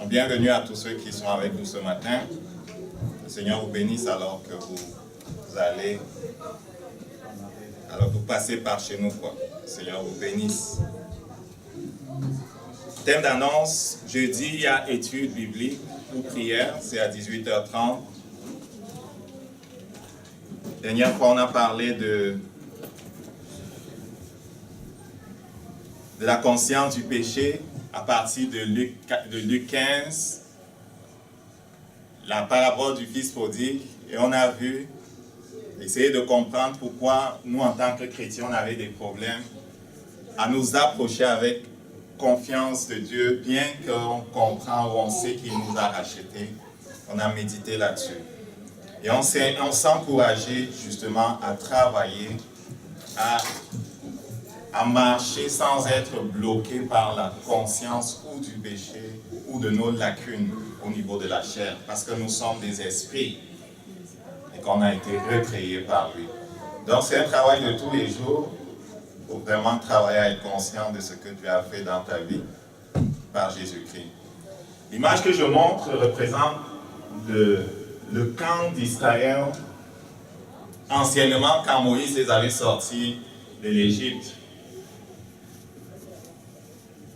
Bienvenue à tous ceux qui sont avec nous ce matin. Le Seigneur vous bénisse alors que vous allez, alors que vous passez par chez nous, quoi. Le Seigneur vous bénisse. Thème d'annonce, jeudi, il y a étude biblique ou prière, c'est à 18h30. Dernière fois, on a parlé de la conscience du péché à partir de Luc 15, la parabole du fils prodigue, et on a vu, essayer de comprendre pourquoi nous, en tant que chrétiens, on avait des problèmes à nous approcher avec confiance de Dieu, bien qu'on comprend ou on sait qu'il nous a rachetés. On a médité là-dessus. Et on s'est encouragé justement à travailler, à marcher sans être bloqué par la conscience ou du péché ou de nos lacunes au niveau de la chair, parce que nous sommes des esprits et qu'on a été recréés par lui. Donc c'est un travail de tous les jours pour vraiment travailler à être conscient de ce que tu as fait dans ta vie par Jésus-Christ. L'image que je montre représente le camp d'Israël anciennement quand Moïse les avait sortis de l'Égypte.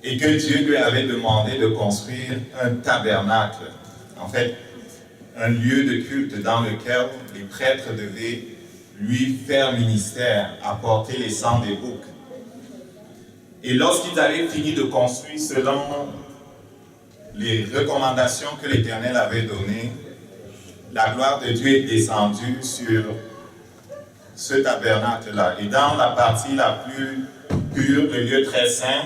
Et que Dieu lui avait demandé de construire un tabernacle, en fait, un lieu de culte dans lequel les prêtres devaient lui faire ministère, apporter les sangs des boucs. Et lorsqu'ils avaient fini de construire selon les recommandations que l'Éternel avait données, la gloire de Dieu est descendue sur ce tabernacle-là. Et dans la partie la plus pure, le lieu très saint,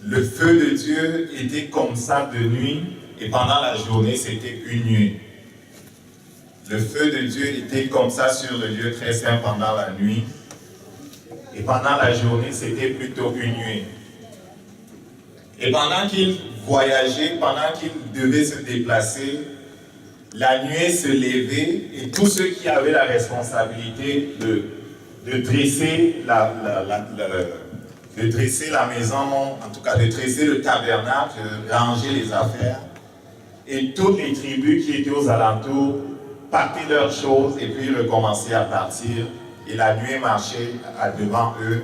le feu de Dieu était comme ça de nuit, et pendant la journée, c'était une nuée. Le feu de Dieu était comme ça sur le lieu très saint pendant la nuit, et pendant la journée, c'était plutôt une nuée. Et pendant qu'ils voyageaient, pendant qu'ils devaient se déplacer, la nuée se levait, et tous ceux qui avaient la responsabilité de dresser de dresser la maison, en tout cas de dresser le tabernacle, de ranger les affaires. Et toutes les tribus qui étaient aux alentours partaient leurs choses et puis recommençaient à partir. Et la nuée marchait devant eux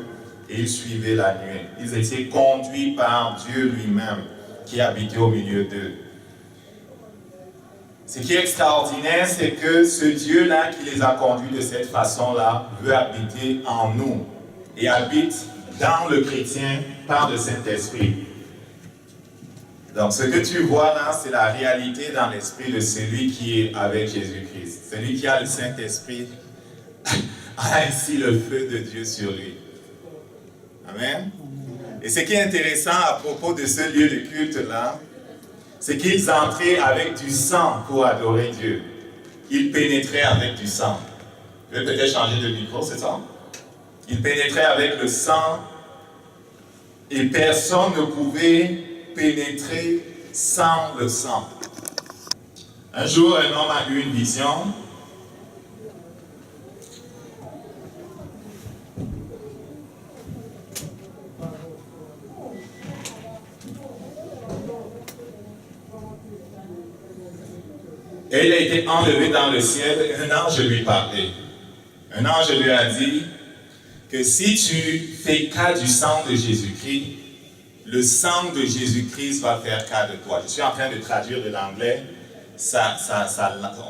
et ils suivaient la nuée. Ils étaient conduits par Dieu lui-même qui habitait au milieu d'eux. Ce qui est extraordinaire, c'est que ce Dieu-là qui les a conduits de cette façon-là veut habiter en nous et habite dans le chrétien par le Saint-Esprit. Donc ce que tu vois là, c'est la réalité dans l'esprit de celui qui est avec Jésus-Christ. Celui qui a le Saint-Esprit a ainsi le feu de Dieu sur lui. Amen. Et ce qui est intéressant à propos de ce lieu de culte là, c'est qu'ils entraient avec du sang pour adorer Dieu. Ils pénétraient avec du sang. Je vais peut-être changer de micro, c'est ça? Ils pénétraient avec le sang et personne ne pouvait pénétrer sans le sang. Un jour, un homme a eu une vision. Et il a été enlevé dans le ciel et un ange lui parlait. Un ange lui a dit que si tu fais cas du sang de Jésus-Christ, le sang de Jésus-Christ va faire cas de toi. Je suis en train de traduire de l'anglais.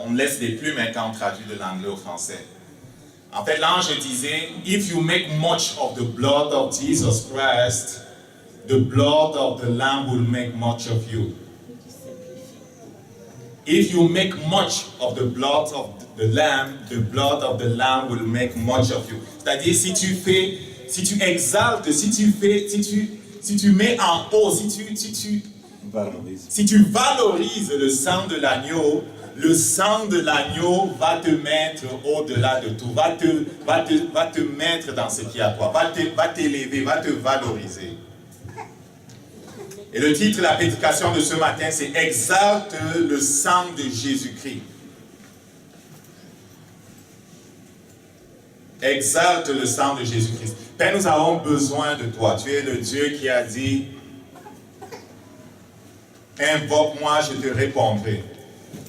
On laisse des plumes quand on traduit de l'anglais au français. En fait, l'ange disait, if you make much of the blood of Jesus Christ, the blood of the Lamb will make much of you. If you make much of the blood of the blood of the Lamb will make much of you. C'est-à-dire, si tu exaltes, si tu mets en haut, si tu valorises le sang de l'agneau, le sang de l'agneau va te mettre au-delà de tout, va te mettre dans ce qui est à toi, va t'élever, va te valoriser. Et le titre de la prédication de ce matin, c'est « Exalte le sang de Jésus-Christ ». Exalte le sang de Jésus-Christ. Père, nous avons besoin de toi. Tu es le Dieu qui a dit Invoque-moi, je te répondrai.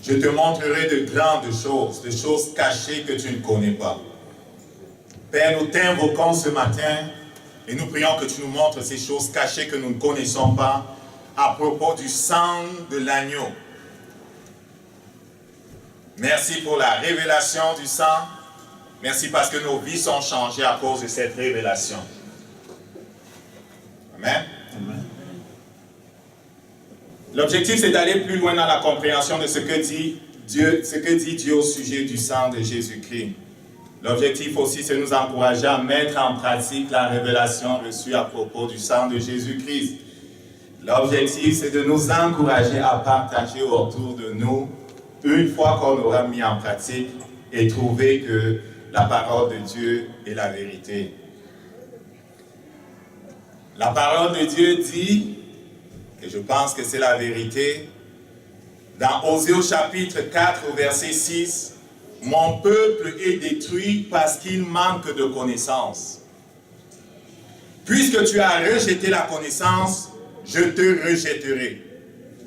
Je te montrerai de grandes choses, de choses cachées que tu ne connais pas. Père, nous t'invoquons ce matin et nous prions que tu nous montres ces choses cachées que nous ne connaissons pas à propos du sang de l'agneau. Merci pour la révélation du sang. Merci parce que nos vies sont changées à cause de cette révélation. Amen. Amen. L'objectif, c'est d'aller plus loin dans la compréhension de ce que dit Dieu au sujet du sang de Jésus-Christ. L'objectif aussi, c'est de nous encourager à mettre en pratique la révélation reçue à propos du sang de Jésus-Christ. L'objectif, c'est de nous encourager à partager autour de nous, une fois qu'on aura mis en pratique et trouvé que la parole de Dieu est la vérité. La parole de Dieu dit, et je pense que c'est la vérité, dans Osée au chapitre 4, au verset 6, « Mon peuple est détruit parce qu'il manque de connaissance. Puisque tu as rejeté la connaissance, je te rejetterai.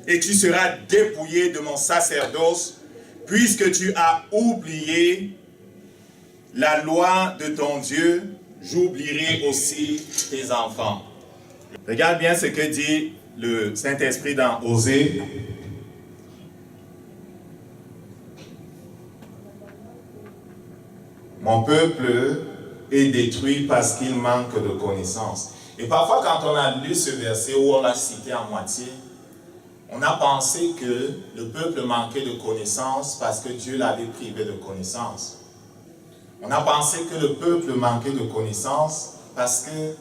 Et tu seras dépouillé de mon sacerdoce, puisque tu as oublié la loi de ton Dieu, j'oublierai aussi tes enfants. » Regarde bien ce que dit le Saint-Esprit dans Osée. Mon peuple est détruit parce qu'il manque de connaissance. Et parfois, quand on a lu ce verset où on l'a cité en moitié, on a pensé que le peuple manquait de connaissance parce que Dieu l'avait privé de connaissance. On a pensé que le peuple manquait de connaissance parce que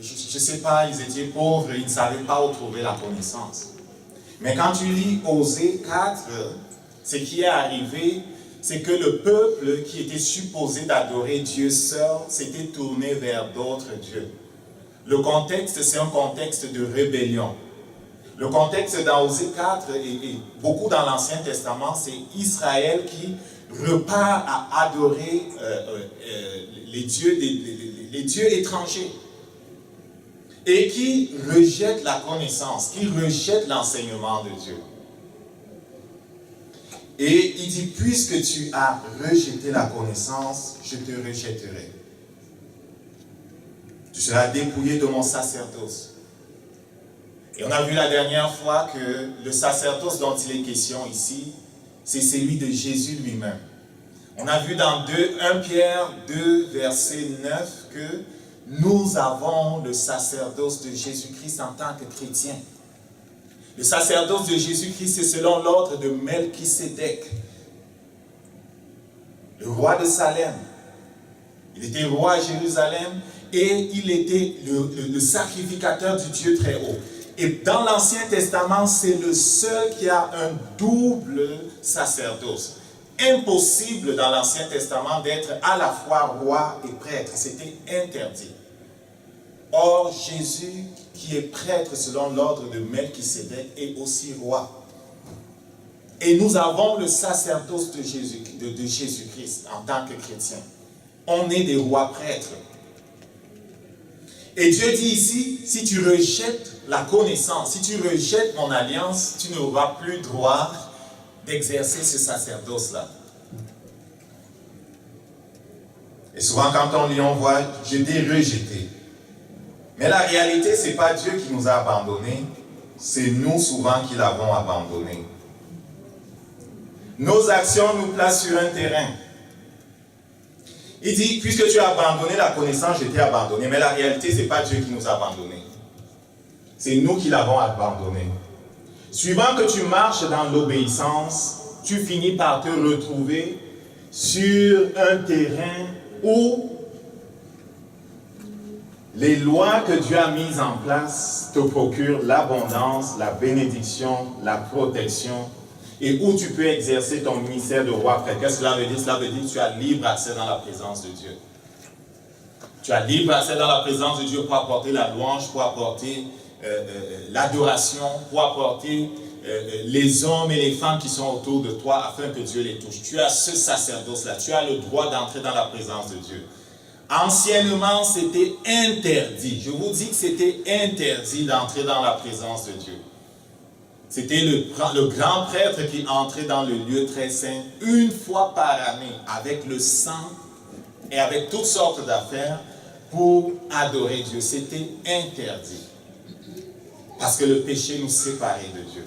je ne sais pas, ils étaient pauvres, ils ne savaient pas où trouver la connaissance. Mais quand tu lis Osée 4, ce qui est arrivé, c'est que le peuple qui était supposé d'adorer Dieu seul s'était tourné vers d'autres dieux. Le contexte, c'est un contexte de rébellion. Le contexte dans Osée 4 et beaucoup dans l'Ancien Testament, c'est Israël qui repart à adorer les dieux étrangers. Et qui rejette la connaissance, qui rejette l'enseignement de Dieu. Et il dit, puisque tu as rejeté la connaissance, je te rejetterai. Tu seras dépouillé de mon sacerdoce. Et on a vu la dernière fois que le sacerdoce dont il est question ici, c'est celui de Jésus lui-même. On a vu dans 1 Pierre 2, verset 9, que nous avons le sacerdoce de Jésus-Christ en tant que chrétien. Le sacerdoce de Jésus-Christ, c'est selon l'ordre de Melchisédek, le roi de Salem. Il était roi à Jérusalem et il était le sacrificateur du Dieu très haut. Et dans l'Ancien Testament, c'est le seul qui a un double sacerdoce. Impossible dans l'Ancien Testament d'être à la fois roi et prêtre. C'était interdit. Or, Jésus, qui est prêtre selon l'ordre de Melchisédek, est aussi roi. Et nous avons le sacerdoce de Jésus-Christ en tant que chrétien. On est des rois prêtres. Et Dieu dit ici, si tu rejettes la connaissance, si tu rejettes mon alliance, tu n'auras plus droit d'exercer ce sacerdoce-là. Et souvent quand on lit, on voit, je t'ai rejeté. Mais la réalité, ce n'est pas Dieu qui nous a abandonnés, c'est nous souvent qui l'avons abandonné. Nos actions nous placent sur un terrain. Il dit, puisque tu as abandonné la connaissance, je t'ai abandonné. Mais la réalité, ce n'est pas Dieu qui nous a abandonnés. C'est nous qui l'avons abandonné. Suivant que tu marches dans l'obéissance, tu finis par te retrouver sur un terrain où les lois que Dieu a mises en place te procurent l'abondance, la bénédiction, la protection, et où tu peux exercer ton ministère de roi prêtre. Qu'est-ce que cela veut dire? Cela veut dire que tu as libre accès dans la présence de Dieu. Tu as libre accès dans la présence de Dieu pour apporter la louange, pour apporter l'adoration, pour apporter les hommes et les femmes qui sont autour de toi afin que Dieu les touche. Tu as ce sacerdoce-là, tu as le droit d'entrer dans la présence de Dieu. Anciennement, c'était interdit. Je vous dis que c'était interdit d'entrer dans la présence de Dieu. C'était le grand prêtre qui entrait dans le lieu très saint une fois par année avec le sang et avec toutes sortes d'affaires pour adorer Dieu. C'était interdit. Parce que le péché nous séparait de Dieu.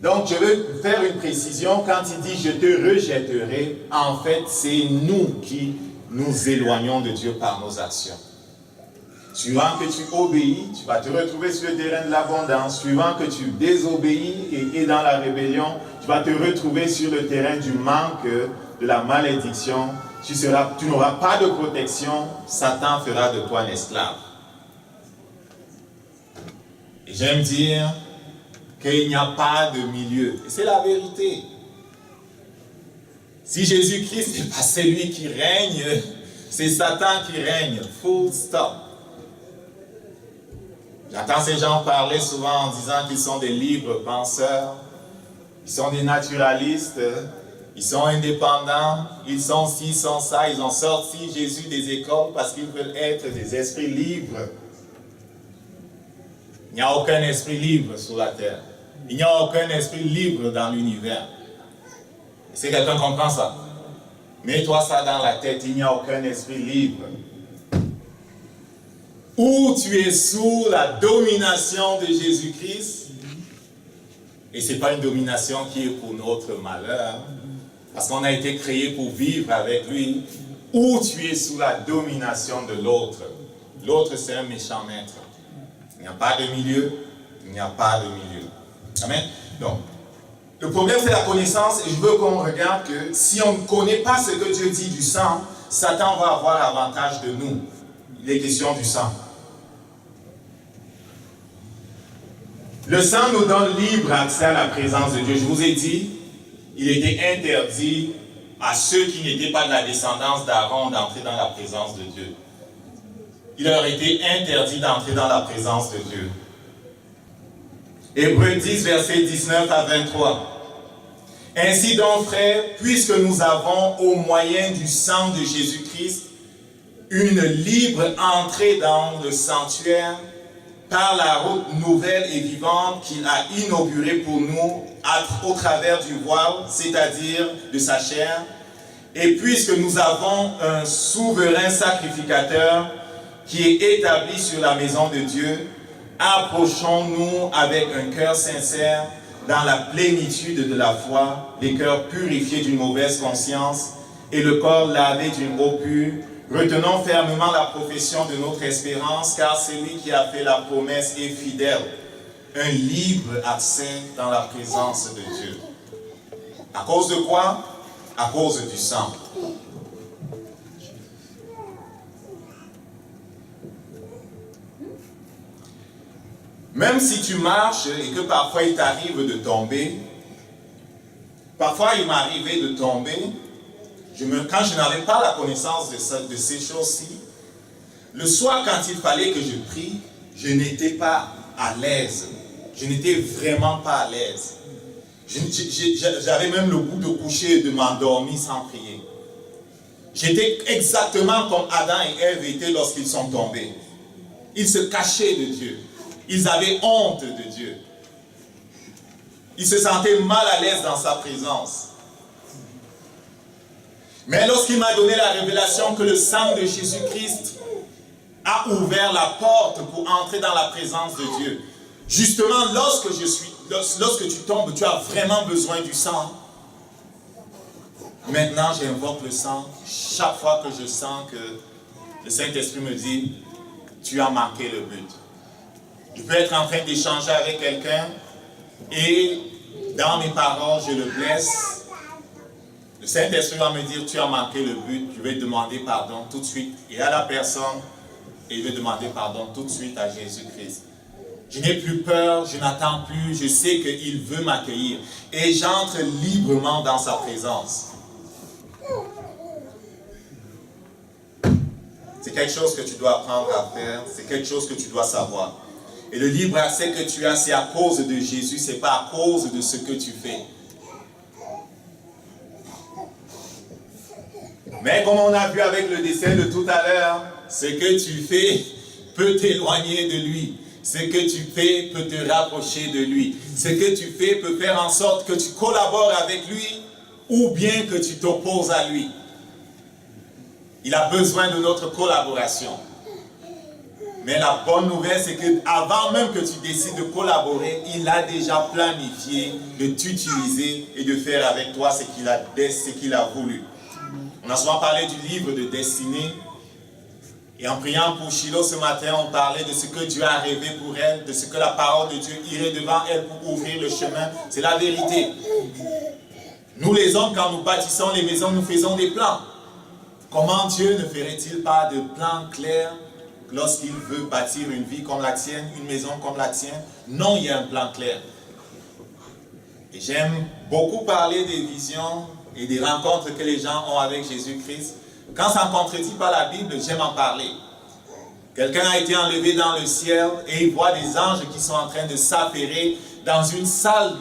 Donc, je veux faire une précision. Quand il dit « je te rejetterai », en fait, c'est nous qui nous éloignons de Dieu par nos actions. Suivant que tu obéis, tu vas te retrouver sur le terrain de l'abondance. Suivant que tu désobéis et es dans la rébellion, tu vas te retrouver sur le terrain du manque, de la malédiction. Tu n'auras pas de protection. Satan fera de toi un esclave. Et j'aime dire qu'il n'y a pas de milieu. Et c'est la vérité. Si Jésus-Christ n'est pas celui qui règne, c'est Satan qui règne. Full stop. J'entends ces gens parler souvent en disant qu'ils sont des libres penseurs, ils sont des naturalistes, ils sont indépendants, ils sont ci, ils sont ça, ils ont sorti Jésus des écoles parce qu'ils veulent être des esprits libres. Il n'y a aucun esprit libre sur la terre. Il n'y a aucun esprit libre dans l'univers. Si quelqu'un comprend ça, mets-toi ça dans la tête, il n'y a aucun esprit libre. Ou tu es sous la domination de Jésus-Christ, et ce n'est pas une domination qui est pour notre malheur, parce qu'on a été créé pour vivre avec lui, ou tu es sous la domination de l'autre. L'autre, c'est un méchant maître. Il n'y a pas de milieu, il n'y a pas de milieu. Amen. Donc, le problème c'est la connaissance, et je veux qu'on regarde que si on ne connaît pas ce que Dieu dit du sang, Satan va avoir l'avantage de nous. Il est question du sang. Le sang nous donne libre accès à la présence de Dieu. Je vous ai dit, il était interdit à ceux qui n'étaient pas de la descendance d'Aaron d'entrer dans la présence de Dieu. Il leur était interdit d'entrer dans la présence de Dieu. Hébreux 10, versets 19 à 23. Ainsi donc, frères, puisque nous avons au moyen du sang de Jésus-Christ une libre entrée dans le sanctuaire par la route nouvelle et vivante qu'il a inaugurée pour nous au travers du voile, c'est-à-dire de sa chair, et puisque nous avons un souverain sacrificateur qui est établi sur la maison de Dieu, approchons-nous avec un cœur sincère dans la plénitude de la foi, les cœurs purifiés d'une mauvaise conscience et le corps lavé d'une eau pure. Retenons fermement la profession de notre espérance, car celui qui a fait la promesse est fidèle. Un libre accès dans la présence de Dieu. À cause de quoi? À cause du sang. Même si tu marches et que parfois il t'arrive de tomber, parfois il m'arrivait de tomber, quand je n'avais pas la connaissance de ces choses-ci, le soir quand il fallait que je prie, je n'étais pas à l'aise. Je n'étais vraiment pas à l'aise. J'avais même le goût de coucher et de m'endormir sans prier. J'étais exactement comme Adam et Ève étaient lorsqu'ils sont tombés. Ils se cachaient de Dieu. Ils avaient honte de Dieu. Ils se sentaient mal à l'aise dans sa présence. Mais lorsqu'il m'a donné la révélation que le sang de Jésus-Christ a ouvert la porte pour entrer dans la présence de Dieu, justement lorsque tu tombes, tu as vraiment besoin du sang. Maintenant, j'invoque le sang chaque fois que je sens que le Saint-Esprit me dit « Tu as manqué le but ». Je peux être en train d'échanger avec quelqu'un et dans mes paroles, je le blesse. Le Saint-Esprit va me dire, tu as manqué le but, je vais demander pardon tout de suite. Et à la personne, et je vais demander pardon tout de suite à Jésus-Christ. Je n'ai plus peur, je n'attends plus, je sais qu'il veut m'accueillir. Et j'entre librement dans sa présence. C'est quelque chose que tu dois apprendre à faire, c'est quelque chose que tu dois savoir. Et le libre accès que tu as, c'est à cause de Jésus, ce n'est pas à cause de ce que tu fais. Mais comme on a vu avec le dessin de tout à l'heure, ce que tu fais peut t'éloigner de lui. Ce que tu fais peut te rapprocher de lui. Ce que tu fais peut faire en sorte que tu collabores avec lui ou bien que tu t'opposes à lui. Il a besoin de notre collaboration. Mais la bonne nouvelle, c'est qu'avant même que tu décides de collaborer, il a déjà planifié de t'utiliser et de faire avec toi ce qu'il a voulu. On a souvent parlé du livre de destinée. Et en priant pour Shiloh ce matin, on parlait de ce que Dieu a rêvé pour elle, de ce que la parole de Dieu irait devant elle pour ouvrir le chemin. C'est la vérité. Nous les hommes, quand nous bâtissons les maisons, nous faisons des plans. Comment Dieu ne ferait-il pas de plans clairs lorsqu'il veut bâtir une vie comme la tienne, une maison comme la tienne? Non, il y a un plan clair. Et j'aime beaucoup parler des visions et des rencontres que les gens ont avec Jésus-Christ. Quand ça ne contredit pas la Bible, j'aime en parler. Quelqu'un a été enlevé dans le ciel et il voit des anges qui sont en train de s'affairer dans une salle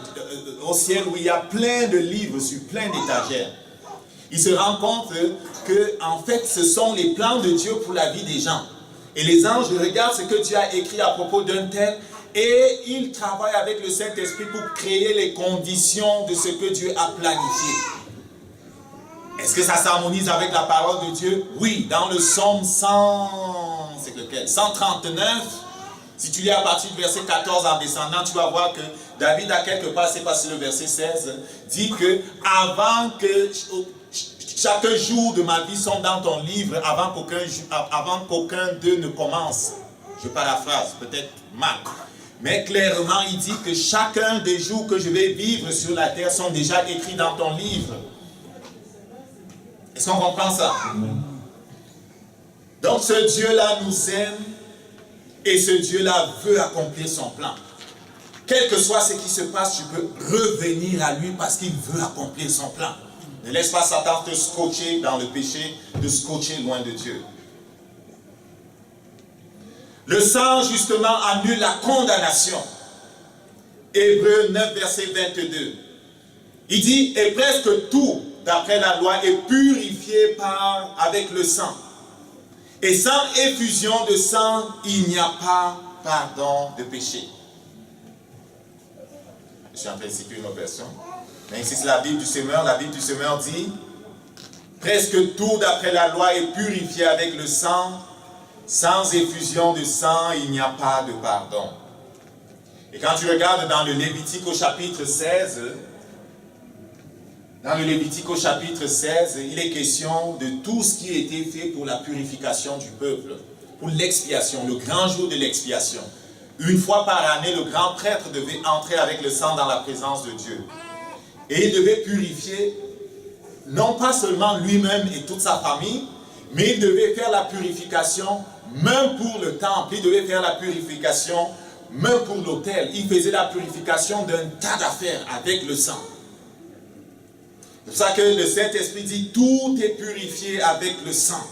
au ciel où il y a plein de livres sur plein d'étagères. Il se rend compte que, en fait, ce sont les plans de Dieu pour la vie des gens. Et les anges regardent ce que Dieu a écrit à propos d'un tel et ils travaillent avec le Saint-Esprit pour créer les conditions de ce que Dieu a planifié. Est-ce que ça s'harmonise avec la parole de Dieu? Oui, dans le psaume 139, si tu lis à partir du verset 14 en descendant, tu vas voir que David a quelque part, c'est pas sur le verset 16, dit que avant que chaque jour de ma vie sont dans ton livre, avant qu'aucun d'eux ne commence. Je paraphrase, peut-être mal. Mais clairement, il dit que chacun des jours que je vais vivre sur la terre sont déjà écrits dans ton livre. Est-ce qu'on comprend ça? Donc ce Dieu-là nous aime et ce Dieu-là veut accomplir son plan. Quel que soit ce qui se passe, tu peux revenir à lui parce qu'il veut accomplir son plan. Ne laisse pas Satan te scotcher dans le péché, te scotcher loin de Dieu. Le sang, justement, annule la condamnation. Hébreux 9, verset 22. Il dit, et presque tout, d'après la loi, est purifié avec le sang. Et sans effusion de sang, il n'y a pas pardon de péché. Je suis en train de citer une autre version. Mais ici, c'est la Bible du Semeur. La Bible du Semeur dit, presque tout, d'après la loi, est purifié avec le sang. Sans effusion de sang, il n'y a pas de pardon. Et quand tu regardes dans le Lévitique au chapitre 16, il est question de tout ce qui a été fait pour la purification du peuple, pour l'expiation, le grand jour de l'expiation. Une fois par année, le grand prêtre devait entrer avec le sang dans la présence de Dieu. Et il devait purifier, non pas seulement lui-même et toute sa famille, mais il devait faire la purification même pour le temple, il devait faire la purification même pour l'autel. Il faisait la purification d'un tas d'affaires avec le sang. C'est pour ça que le Saint-Esprit dit, tout est purifié avec le sang.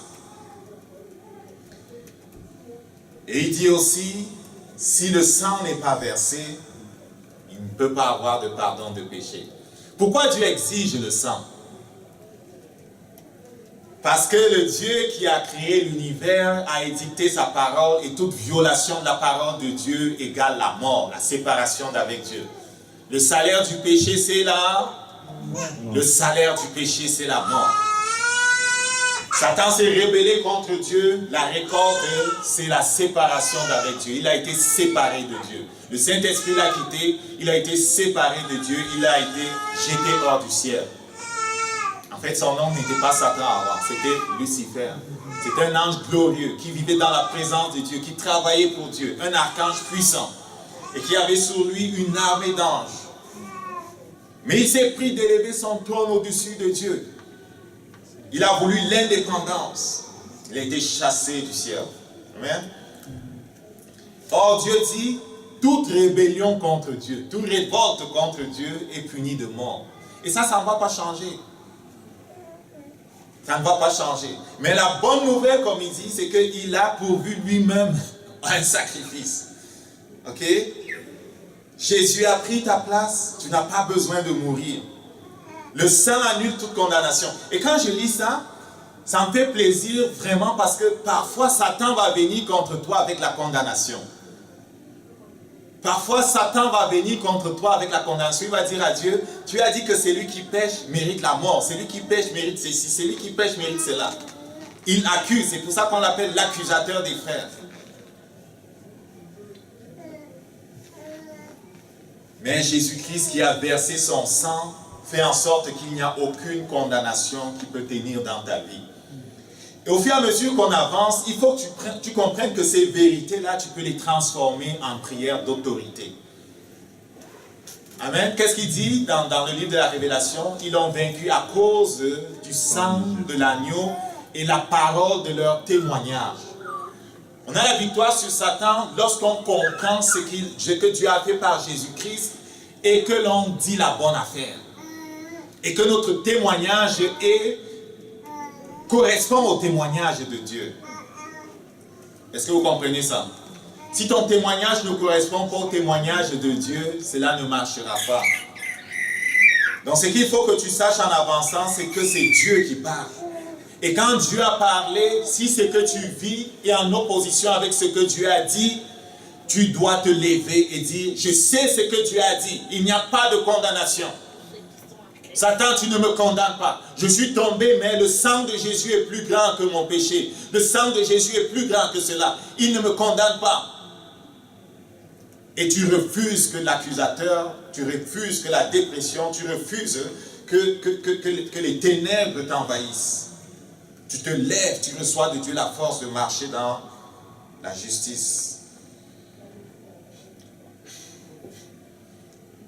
Et il dit aussi, si le sang n'est pas versé, il ne peut pas avoir de pardon de péché. Pourquoi Dieu exige le sang? Parce que le Dieu qui a créé l'univers a édicté sa parole et toute violation de la parole de Dieu égale la mort, la séparation d'avec Dieu. Le salaire du péché, c'est le salaire du péché, c'est la mort. Satan s'est rébellé contre Dieu. La récolte, c'est la séparation d'avec Dieu. Il a été séparé de Dieu. Le Saint-Esprit l'a quitté. Il a été séparé de Dieu. Il a été jeté hors du ciel. En fait, son nom n'était pas Satan avant. C'était Lucifer. C'était un ange glorieux qui vivait dans la présence de Dieu, qui travaillait pour Dieu. Un archange puissant. Et qui avait sur lui une armée d'anges. Mais il s'est pris d'élever son trône au-dessus de Dieu. Il a voulu l'indépendance. Il a été chassé du ciel. Amen. Or Dieu dit, toute rébellion contre Dieu, toute révolte contre Dieu est punie de mort. Et ça ne va pas changer. Ça ne va pas changer. Mais la bonne nouvelle, comme il dit, c'est qu'il a pourvu lui-même un sacrifice. Ok? Jésus a pris ta place, tu n'as pas besoin de mourir. Le sang annule toute condamnation. Et quand je lis ça, ça me fait plaisir vraiment parce que parfois Satan va venir contre toi avec la condamnation. Parfois, Satan va venir contre toi avec la condamnation. Il va dire à Dieu, tu as dit que celui qui pêche mérite la mort. Celui qui pêche mérite ceci. Celui qui pêche mérite cela. Il accuse. C'est pour ça qu'on l'appelle l'accusateur des frères. Mais Jésus-Christ qui a versé son sang fait en sorte qu'il n'y a aucune condamnation qui peut tenir dans ta vie. Et au fur et à mesure qu'on avance, il faut que tu comprennes que ces vérités-là, tu peux les transformer en prières d'autorité. Amen. Qu'est-ce qu'il dit dans le livre de la Révélation? Ils l'ont vaincu à cause du sang de l'agneau et la parole de leur témoignage. On a la victoire sur Satan lorsqu'on comprend ce que Dieu a fait par Jésus-Christ et que l'on dit la bonne affaire. Et que notre témoignage correspond au témoignage de Dieu. Est-ce que vous comprenez ça? Si ton témoignage ne correspond pas au témoignage de Dieu, cela ne marchera pas. Donc ce qu'il faut que tu saches en avançant, c'est que c'est Dieu qui parle. Et quand Dieu a parlé, si ce que tu vis est en opposition avec ce que Dieu a dit, tu dois te lever et dire, je sais ce que Dieu a dit, il n'y a pas de condamnation. Satan, tu ne me condamnes pas. Je suis tombé, mais le sang de Jésus est plus grand que mon péché. Le sang de Jésus est plus grand que cela. Il ne me condamne pas. Et tu refuses que l'accusateur, tu refuses que la dépression, tu refuses que les ténèbres t'envahissent. Tu te lèves, tu reçois de Dieu la force de marcher dans la justice.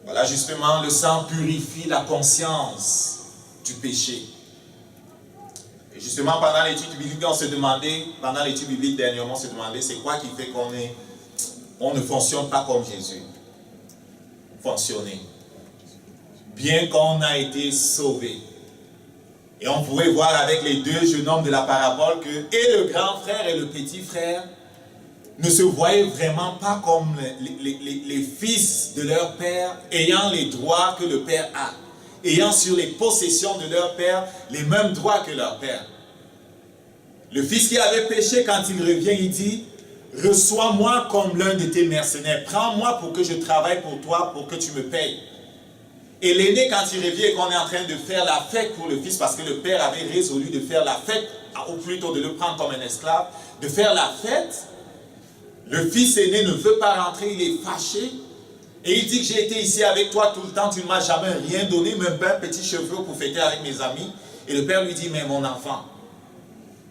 Voilà justement, le sang purifie la conscience du péché. Et justement, pendant l'étude biblique, on se demandait, pendant l'étude biblique dernièrement, on se demandait c'est quoi qui fait qu'on ne fonctionne pas comme Jésus. Fonctionner. Bien qu'on a été sauvé. Et on pouvait voir avec les deux jeunes hommes de la parabole que et le grand frère et le petit frère ne se voyaient vraiment pas comme les fils de leur père, ayant les droits que le père a, ayant sur les possessions de leur père les mêmes droits que leur père. Le fils qui avait péché, quand il revient, il dit, reçois-moi comme l'un de tes mercenaires, prends-moi pour que je travaille pour toi, pour que tu me payes. Et l'aîné, quand il revient et qu'on est en train de faire la fête pour le fils, parce que le père avait résolu de faire la fête, ou plutôt de le prendre comme un esclave, de faire la fête, le fils aîné ne veut pas rentrer, il est fâché. Et il dit que j'ai été ici avec toi tout le temps, tu ne m'as jamais rien donné, même pas un petit cheveu pour fêter avec mes amis. Et le père lui dit, mais mon enfant,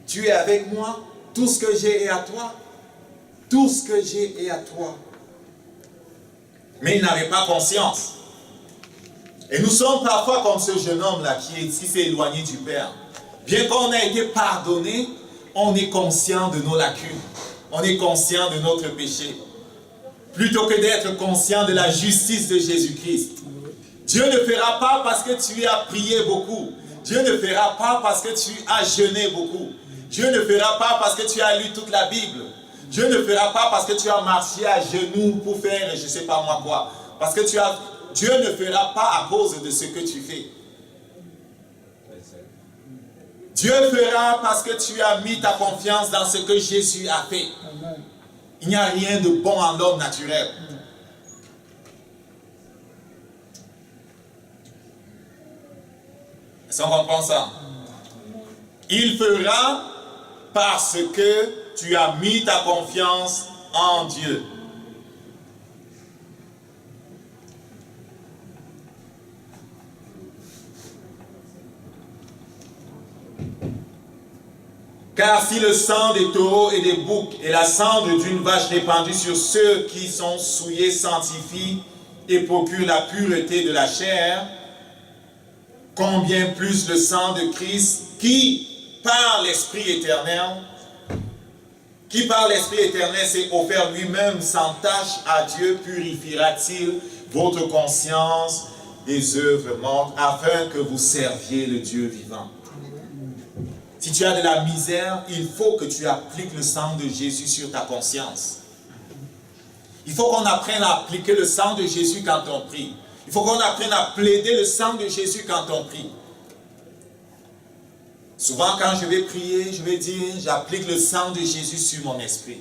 tu es avec moi, tout ce que j'ai est à toi. Tout ce que j'ai est à toi. Mais il n'avait pas conscience. Et nous sommes parfois comme ce jeune homme-là qui s'est éloigné du Père. Bien qu'on ait été pardonné, on est conscient de nos lacunes. On est conscient de notre péché. Plutôt que d'être conscient de la justice de Jésus-Christ. Dieu ne fera pas parce que tu as prié beaucoup. Dieu ne fera pas parce que tu as jeûné beaucoup. Dieu ne fera pas parce que tu as lu toute la Bible. Dieu ne fera pas parce que tu as marché à genoux pour faire je ne sais pas moi quoi. Parce que Dieu ne fera pas à cause de ce que tu fais. Dieu fera parce que tu as mis ta confiance dans ce que Jésus a fait. Il n'y a rien de bon en l'homme naturel. Est-ce qu'on comprend ça? Il fera parce que tu as mis ta confiance en Dieu. Car si le sang des taureaux et des boucs et la cendre d'une vache répandue sur ceux qui sont souillés sanctifient et procurent la pureté de la chair, combien plus le sang de Christ qui, par l'Esprit éternel, s'est offert lui-même sans tache à Dieu, purifiera-t-il votre conscience des œuvres mortes afin que vous serviez le Dieu vivant. Si tu as de la misère, il faut que tu appliques le sang de Jésus sur ta conscience. Il faut qu'on apprenne à appliquer le sang de Jésus quand on prie. Il faut qu'on apprenne à plaider le sang de Jésus quand on prie. Souvent quand je vais prier, je vais dire, j'applique le sang de Jésus sur mon esprit.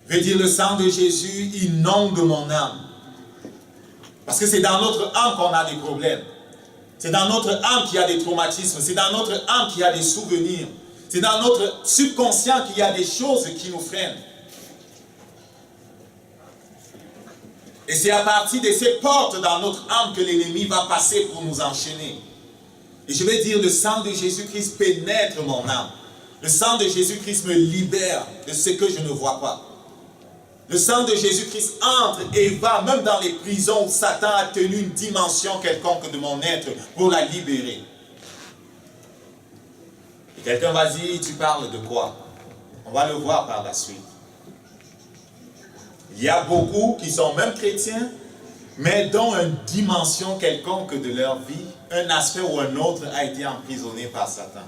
veut dire le sang de Jésus inonde mon âme. Parce que c'est dans notre âme qu'on a des problèmes. C'est dans notre âme qu'il y a des traumatismes. C'est dans notre âme qu'il y a des souvenirs. C'est dans notre subconscient qu'il y a des choses qui nous freinent. Et c'est à partir de ces portes dans notre âme que l'ennemi va passer pour nous enchaîner. Et je vais dire, le sang de Jésus-Christ pénètre mon âme. Le sang de Jésus-Christ me libère de ce que je ne vois pas. Le sang de Jésus-Christ entre et va même dans les prisons où Satan a tenu une dimension quelconque de mon être pour la libérer. Et quelqu'un va dire, tu parles de quoi? On va le voir par la suite. Il y a beaucoup qui sont même chrétiens, mais dont une dimension quelconque de leur vie, un aspect ou un autre a été emprisonné par Satan.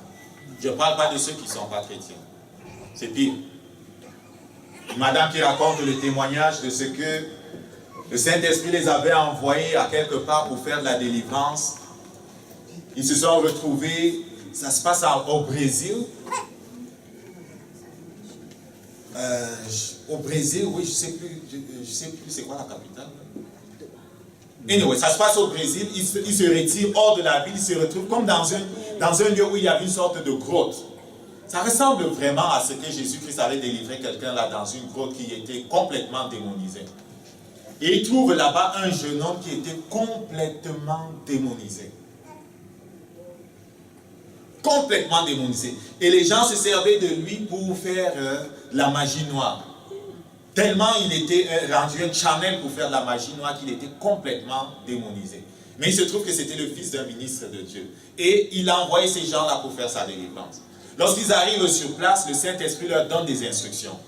Je ne parle pas de ceux qui ne sont pas chrétiens. C'est pire. Une madame qui raconte le témoignage de ce que le Saint-Esprit les avait envoyés à quelque part pour faire de la délivrance. Ils se sont retrouvés, ça se passe au Brésil. Au Brésil, oui, je sais plus c'est quoi la capitale. Anyway, ça se passe au Brésil, ils se retirent hors de la ville, ils se retrouvent comme dans un lieu où il y avait une sorte de grotte. Ça ressemble vraiment à ce que Jésus-Christ avait délivré quelqu'un là dans une grotte qui était complètement démonisée. Et ils trouvent là-bas un jeune homme qui était complètement démonisé. Complètement démonisé. Et les gens se servaient de lui pour faire la magie noire. Tellement il était rendu un channel pour faire de la magie noire qu'il était complètement démonisé. Mais il se trouve que c'était le fils d'un ministre de Dieu. Et il a envoyé ces gens-là pour faire sa délivrance. Lorsqu'ils arrivent sur place, le Saint-Esprit leur donne des instructions.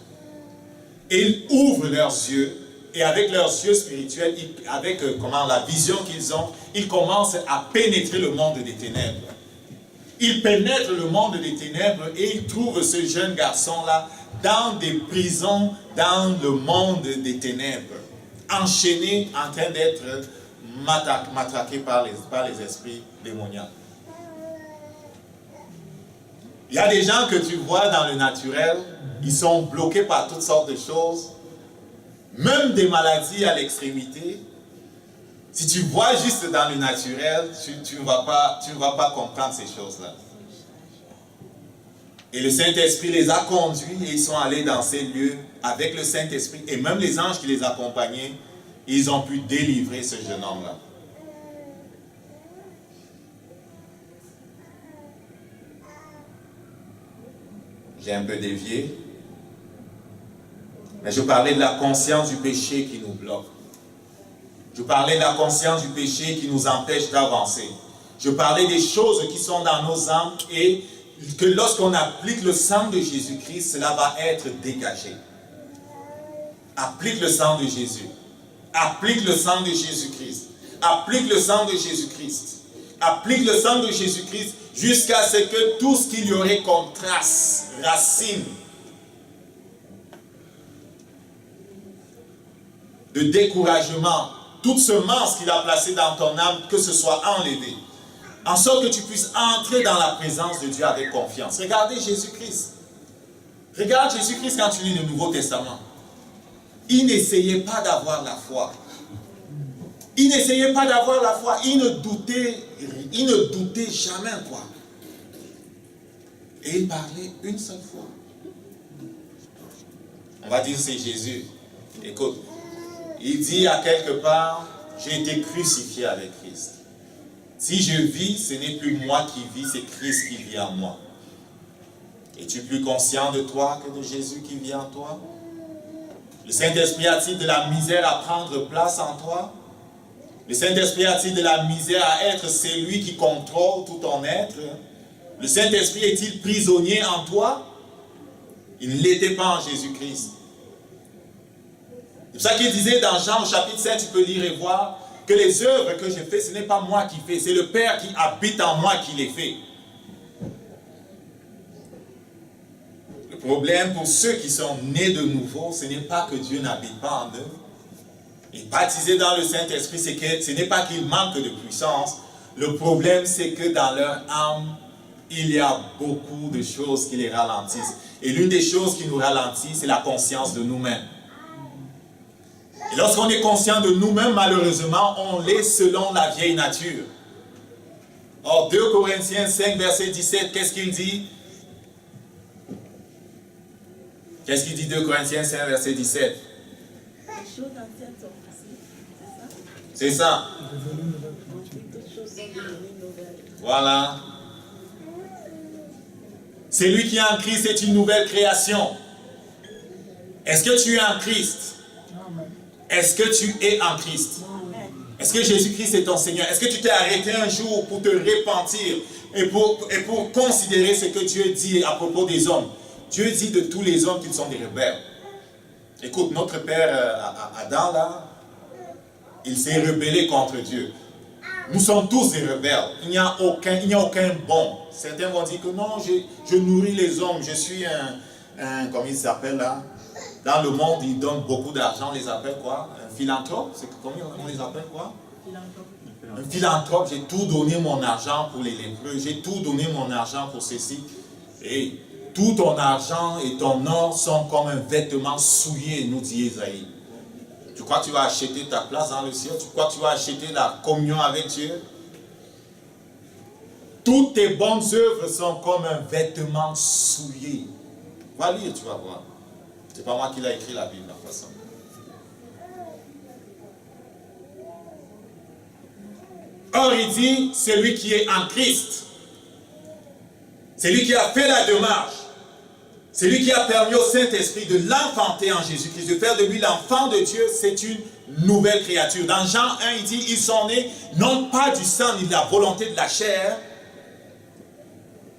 Et il ouvre leurs yeux. Et avec leurs yeux spirituels, avec la vision qu'ils ont, ils commencent à pénétrer le monde des ténèbres. Ils pénètrent le monde des ténèbres et ils trouvent ce jeune garçon-là dans des prisons, dans le monde des ténèbres, enchaîné, en train d'être matraqué par les esprits démoniaques. Il y a des gens que tu vois dans le naturel, ils sont bloqués par toutes sortes de choses, même des maladies à l'extrémité. Si tu vois juste dans le naturel, tu ne vas pas comprendre ces choses-là. Et le Saint-Esprit les a conduits et ils sont allés dans ces lieux avec le Saint-Esprit. Et même les anges qui les accompagnaient, ils ont pu délivrer ce jeune homme-là. J'ai un peu dévié. Mais je parlais de la conscience du péché qui nous bloque. Je parlais de la conscience du péché qui nous empêche d'avancer. Je parlais des choses qui sont dans nos âmes et que lorsqu'on applique le sang de Jésus-Christ, cela va être dégagé. Applique le sang de Jésus. Applique le sang de Jésus-Christ. Applique le sang de Jésus-Christ. Applique le sang de Jésus-Christ jusqu'à ce que tout ce qu'il y aurait comme trace, racine, de découragement, toute semence qu'il a placée dans ton âme, que ce soit enlevé. En sorte que tu puisses entrer dans la présence de Dieu avec confiance. Regardez Jésus-Christ. Regarde Jésus-Christ quand tu lis le Nouveau Testament. Il n'essayait pas d'avoir la foi. Il n'essayait pas d'avoir la foi. Il ne doutait jamais, quoi. Et il parlait une seule fois. On va dire c'est Jésus. Écoute, il dit à quelque part, j'ai été crucifié avec Christ. Si je vis, ce n'est plus moi qui vis, c'est Christ qui vit en moi. Es-tu plus conscient de toi que de Jésus qui vit en toi? Le Saint-Esprit a-t-il de la misère à prendre place en toi? Le Saint-Esprit a-t-il de la misère à être celui qui contrôle tout ton être? Le Saint-Esprit est-il prisonnier en toi? Il ne l'était pas en Jésus-Christ. C'est pour ça qu'il disait dans Jean au chapitre 7, tu peux lire et voir, que les œuvres que je fais, ce n'est pas moi qui fais, c'est le Père qui habite en moi qui les fait. Le problème pour ceux qui sont nés de nouveau, ce n'est pas que Dieu n'habite pas en eux. Et baptisés dans le Saint-Esprit, c'est que ce n'est pas qu'ils manquent de puissance. Le problème, c'est que dans leur âme, il y a beaucoup de choses qui les ralentissent. Et l'une des choses qui nous ralentit, c'est la conscience de nous-mêmes. Lorsqu'on est conscient de nous-mêmes, malheureusement, on l'est selon la vieille nature. Or, 2 Corinthiens 5, verset 17, qu'est-ce qu'il dit? Qu'est-ce qu'il dit 2 Corinthiens 5, verset 17? Les choses anciennes sont passées, c'est ça? toutes choses sont devenues nouvelles. Voilà. C'est lui qui est en Christ, c'est une nouvelle création. Est-ce que tu es en Christ? Est-ce que tu es en Christ? Est-ce que Jésus-Christ est ton Seigneur? Est-ce que tu t'es arrêté un jour pour te repentir et pour considérer ce que Dieu dit à propos des hommes? Dieu dit de tous les hommes qu'ils sont des rebelles. Écoute, notre père Adam, là, il s'est rebellé contre Dieu. Nous sommes tous des rebelles. Il n'y a aucun bon. Certains vont dire que non, je nourris les hommes. Je suis comment il s'appelle là? Dans le monde, ils donnent beaucoup d'argent. On les appelle quoi? Un philanthrope? Comment on les appelle quoi? Un philanthrope. J'ai tout donné mon argent pour les lépreux. J'ai tout donné mon argent pour ceci. Et tout ton argent et ton or sont comme un vêtement souillé, nous dit Isaïe. Tu crois que tu vas acheter ta place dans le ciel? Tu crois que tu vas acheter la communion avec Dieu? Toutes tes bonnes œuvres sont comme un vêtement souillé. Va lire, tu vas voir. C'est pas moi qui l'ai écrit la Bible, de toute façon. Or, il dit, celui qui est en Christ, celui qui a fait la démarche, celui qui a permis au Saint-Esprit de l'enfanter en Jésus-Christ, de faire de lui l'enfant de Dieu, c'est une nouvelle créature. Dans Jean 1, il dit, ils sont nés non pas du sang ni de la volonté de la chair,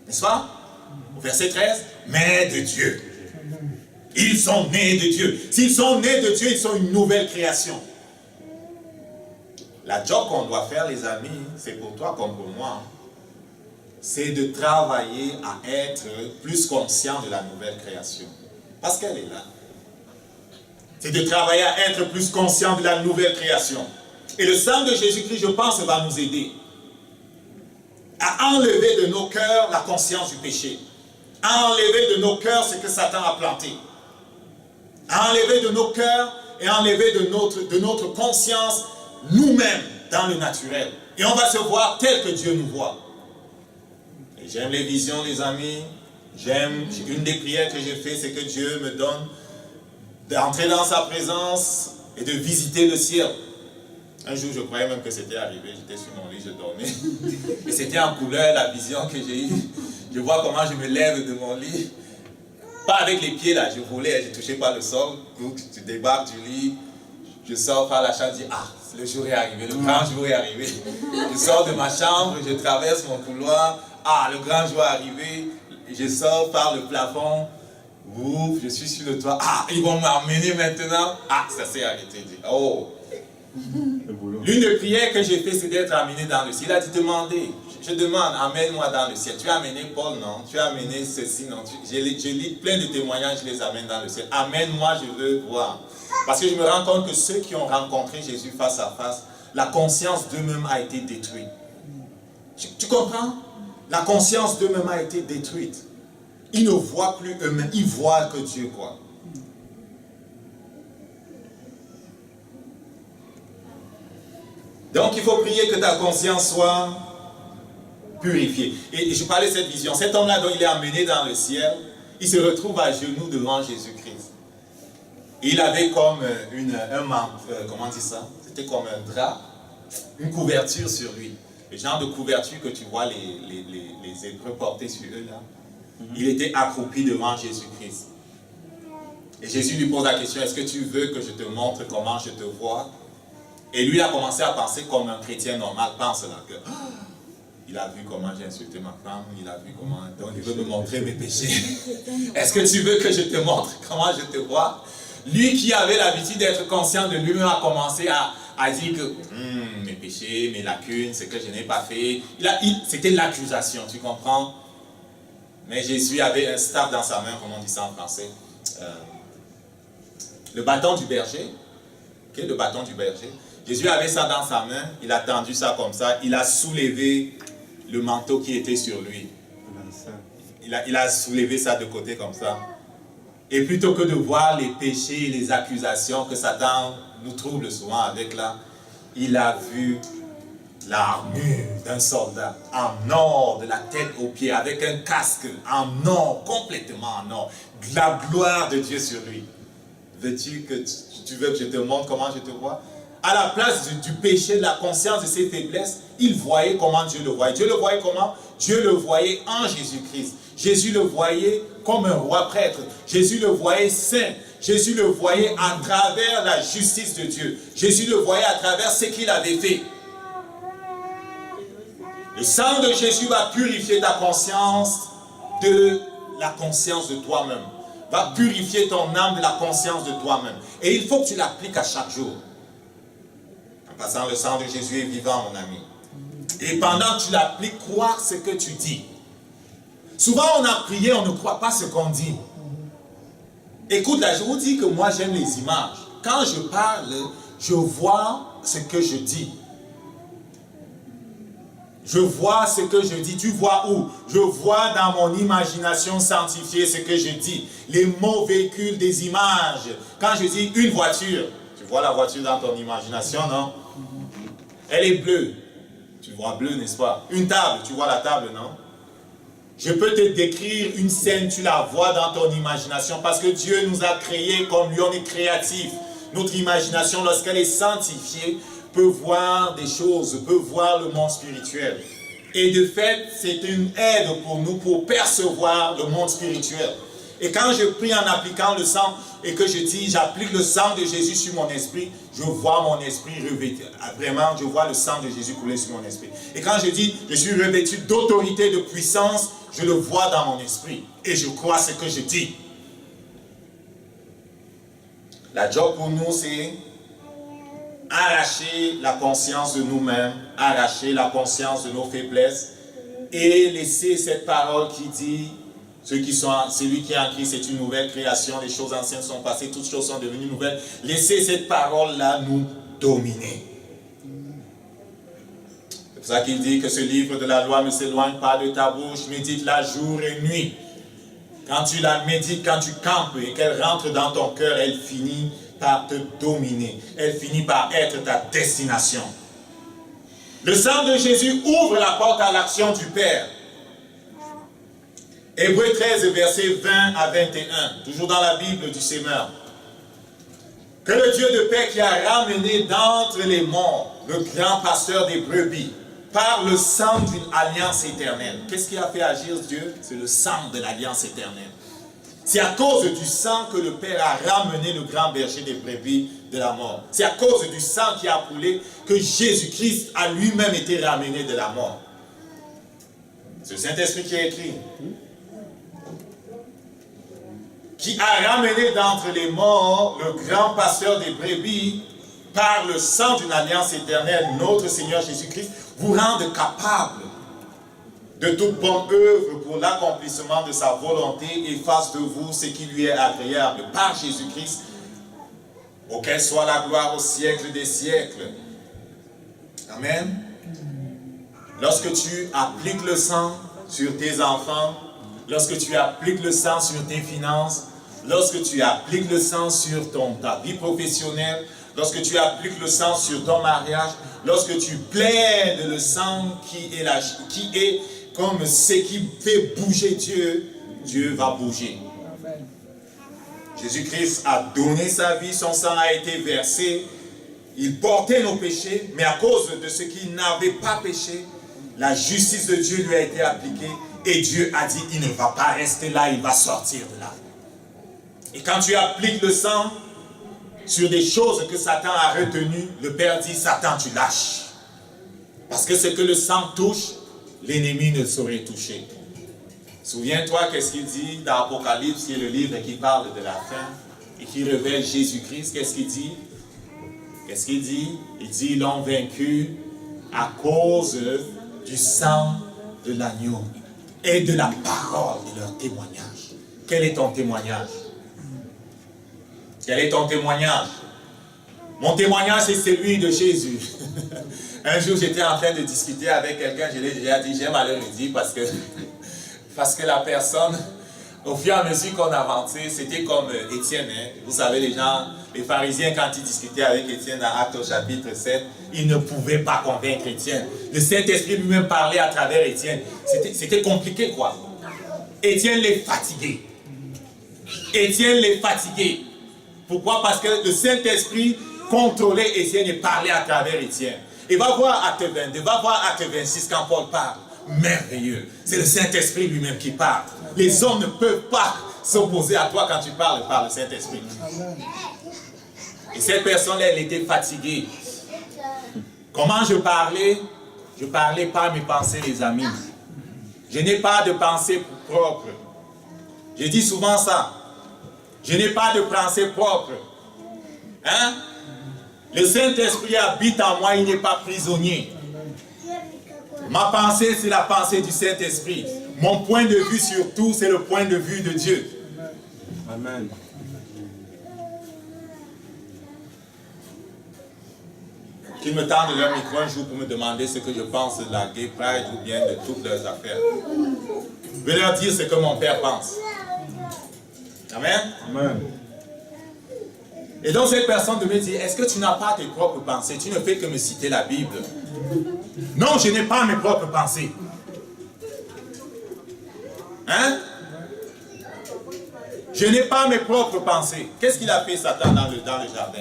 n'est-ce pas? Au verset 13, mais de Dieu. Ils sont nés de Dieu. S'ils sont nés de Dieu, ils sont une nouvelle création. La job qu'on doit faire, les amis, c'est pour toi comme pour moi, c'est de travailler à être plus conscient de la nouvelle création. Parce qu'elle est là. C'est de travailler à être plus conscient de la nouvelle création. Et le sang de Jésus-Christ, je pense, va nous aider à enlever de nos cœurs la conscience du péché. À enlever de nos cœurs ce que Satan a planté. À enlever de nos cœurs et enlever de notre conscience nous-mêmes dans le naturel. Et on va se voir tel que Dieu nous voit. Et j'aime les visions, les amis. Une des prières que j'ai fait, c'est que Dieu me donne d'entrer dans sa présence et de visiter le ciel. Un jour, je croyais même que c'était arrivé. J'étais sur mon lit, je dormais. Et c'était en couleur, la vision que j'ai eue. Je vois comment je me lève de mon lit. Pas avec les pieds là, je volais, je ne touchais pas le sol. Tu débarques du lit, je sors par la chambre, je dis, ah, le jour est arrivé, le grand jour est arrivé. Je sors de ma chambre, je traverse mon couloir, ah, le grand jour est arrivé. Je sors par le plafond, ouf, je suis sur le toit, ah, ils vont m'emmener maintenant. Ah, ça s'est arrêté. Oh. L'une des prières que j'ai fait, c'est d'être amené dans le ciel. Il a dit, demandez. Je demande, amène-moi dans le ciel. Tu as amené Paul, non? Tu as amené ceci, non? Je lis plein de témoignages, je les amène dans le ciel. Amène-moi, je veux voir. Parce que je me rends compte que ceux qui ont rencontré Jésus face à face, la conscience d'eux-mêmes a été détruite. Tu comprends? La conscience d'eux-mêmes a été détruite. Ils ne voient plus eux-mêmes, ils voient que Dieu voit. Donc il faut prier que ta conscience soit purifiée. Et je parlais de cette vision. Cet homme-là dont il est emmené dans le ciel, il se retrouve à genoux devant Jésus-Christ. Il avait comme un manteau, comment on dit ça? C'était comme un drap, une couverture sur lui. Le genre de couverture que tu vois les Hébreux porter sur eux là. Il était accroupi devant Jésus-Christ. Et Jésus lui pose la question, est-ce que tu veux que je te montre comment je te vois? Et lui a commencé à penser comme un chrétien normal pense là, que il a vu comment j'ai insulté ma femme, il a vu comment, donc il veut me montrer mes péchés. Est-ce que tu veux que je te montre comment je te vois? Lui qui avait l'habitude d'être conscient de lui-même a commencé à dire que mes péchés, mes lacunes, ce que je n'ai pas fait. C'était l'accusation, tu comprends? Mais Jésus avait un staff dans sa main, comment on dit ça en français? Le bâton du berger. Okay, le bâton du berger. Jésus avait ça dans sa main, il a tendu ça comme ça, il a soulevé le manteau qui était sur lui. Il a soulevé ça de côté comme ça. Et plutôt que de voir les péchés et les accusations que Satan nous trouble souvent avec là, il a vu l'armure d'un soldat en or de la tête aux pieds, avec un casque en or, complètement en or. La gloire de Dieu sur lui. Veux-tu que tu veux que je te montre comment je te vois? À la place du péché, de la conscience de ses faiblesses, il voyait comment Dieu le voyait. Dieu le voyait comment? Dieu le voyait en Jésus-Christ. Jésus le voyait comme un roi prêtre. Jésus le voyait saint. Jésus le voyait à travers la justice de Dieu. Jésus le voyait à travers ce qu'il avait fait. Le sang de Jésus va purifier ta conscience de la conscience de toi-même. Va purifier ton âme de la conscience de toi-même. Et il faut que tu l'appliques à chaque jour. En passant, le sang de Jésus est vivant, mon ami. Et pendant que tu l'appliques, crois ce que tu dis. Souvent, on a prié, on ne croit pas ce qu'on dit. Écoute, là, je vous dis que moi, j'aime les images. Quand je parle, je vois ce que je dis. Je vois ce que je dis. Tu vois où? Je vois dans mon imagination sanctifiée ce que je dis. Les mots véhiculent des images. Quand je dis une voiture, tu vois la voiture dans ton imagination, non? Elle est bleue. Tu vois bleu, n'est-ce pas? Une table, tu vois la table, non? Je peux te décrire une scène, tu la vois dans ton imagination parce que Dieu nous a créés comme lui, on est créatif. Notre imagination, lorsqu'elle est sanctifiée, peut voir des choses, peut voir le monde spirituel. Et de fait, c'est une aide pour nous pour percevoir le monde spirituel. Et quand je prie en appliquant le sang et que je dis, j'applique le sang de Jésus sur mon esprit, je vois mon esprit revêtu. Vraiment, je vois le sang de Jésus couler sur mon esprit. Et quand je dis, je suis revêtu d'autorité, de puissance, je le vois dans mon esprit. Et je crois ce que je dis. La job pour nous, c'est arracher la conscience de nous-mêmes, arracher la conscience de nos faiblesses et laisser cette parole qui dit celui qui est en Christ est une nouvelle création, les choses anciennes sont passées, toutes choses sont devenues nouvelles. Laissez cette parole-là nous dominer. C'est pour ça qu'il dit que ce livre de la loi ne s'éloigne pas de ta bouche, médite-la jour et nuit. Quand tu la médites, quand tu campes et qu'elle rentre dans ton cœur, elle finit par te dominer. Elle finit par être ta destination. Le sang de Jésus ouvre la porte à l'action du Père. Hébreux 13, versets 20 à 21, toujours dans la Bible du Semeur. Que le Dieu de paix qui a ramené d'entre les morts le grand pasteur des brebis, par le sang d'une alliance éternelle. Qu'est-ce qui a fait agir Dieu? C'est le sang de l'alliance éternelle. C'est à cause du sang que le Père a ramené le grand berger des brebis de la mort. C'est à cause du sang qui a coulé que Jésus-Christ a lui-même été ramené de la mort. C'est le Saint-Esprit qui a écrit. Qui a ramené d'entre les morts le grand pasteur des brebis par le sang d'une alliance éternelle, notre Seigneur Jésus-Christ, vous rende capable de toute bonne œuvre pour l'accomplissement de sa volonté et fasse de vous ce qui lui est agréable par Jésus-Christ, auquel soit la gloire au siècle des siècles. Amen. Lorsque tu appliques le sang sur tes enfants, lorsque tu appliques le sang sur tes finances, lorsque tu appliques le sang sur ta vie professionnelle, lorsque tu appliques le sang sur ton mariage, lorsque tu plaides le sang qui est comme ce qui fait bouger Dieu, Dieu va bouger. Jésus-Christ a donné sa vie, son sang a été versé, il portait nos péchés, mais à cause de ce qu'il n'avait pas péché, la justice de Dieu lui a été appliquée et Dieu a dit, il ne va pas rester là, il va sortir de là. Et quand tu appliques le sang sur des choses que Satan a retenues, le Père dit, Satan, tu lâches. Parce que ce que le sang touche, l'ennemi ne saurait toucher. Souviens-toi qu'est-ce qu'il dit dans Apocalypse, qui est le livre qui parle de la fin et qui révèle Jésus-Christ. Qu'est-ce qu'il dit? Qu'est-ce qu'il dit? Il dit, ils l'ont vaincu à cause du sang de l'agneau et de la parole de leur témoignage. Quel est ton témoignage? Quel est ton témoignage? Mon témoignage, c'est celui de Jésus. Un jour, j'étais en train de discuter avec quelqu'un, je l'ai déjà dit, j'aime à le dire parce que la personne Au fur et à mesure qu'on avançait, c'était comme Étienne. Hein. Vous savez, les gens, les pharisiens, quand ils discutaient avec Étienne dans Actes au chapitre 7, ils ne pouvaient pas convaincre Étienne. Le Saint-Esprit lui-même parlait à travers Étienne. C'était compliqué, quoi. Étienne les fatiguait. Étienne les fatiguait. Pourquoi? Parce que le Saint-Esprit contrôlait Étienne et parlait à travers Étienne. Et va voir Acte 22, va voir Acte 26 quand Paul parle. Merveilleux. C'est le Saint-Esprit lui-même qui parle. Les hommes ne peuvent pas s'opposer à toi quand tu parles par le Saint-Esprit. Et cette personne-là, elle était fatiguée. Comment je parlais? Je parlais par mes pensées, les amis. Je n'ai pas de pensée propre. Je dis souvent ça. Je n'ai pas de pensée propre. Hein? Le Saint-Esprit habite en moi, il n'est pas prisonnier. Ma pensée, c'est la pensée du Saint-Esprit. Mon point de vue sur tout, c'est le point de vue de Dieu. Amen. Qu'ils me tendent leur micro un jour pour me demander ce que je pense de la Gay Pride ou bien de toutes leurs affaires. Je vais leur dire ce que mon père pense. Amen. Amen. Et donc cette personne devait dire, est-ce que tu n'as pas tes propres pensées? Tu ne fais que me citer la Bible. Non, je n'ai pas mes propres pensées. Hein? Je n'ai pas mes propres pensées. Qu'est-ce qu'il a fait Satan dans le jardin?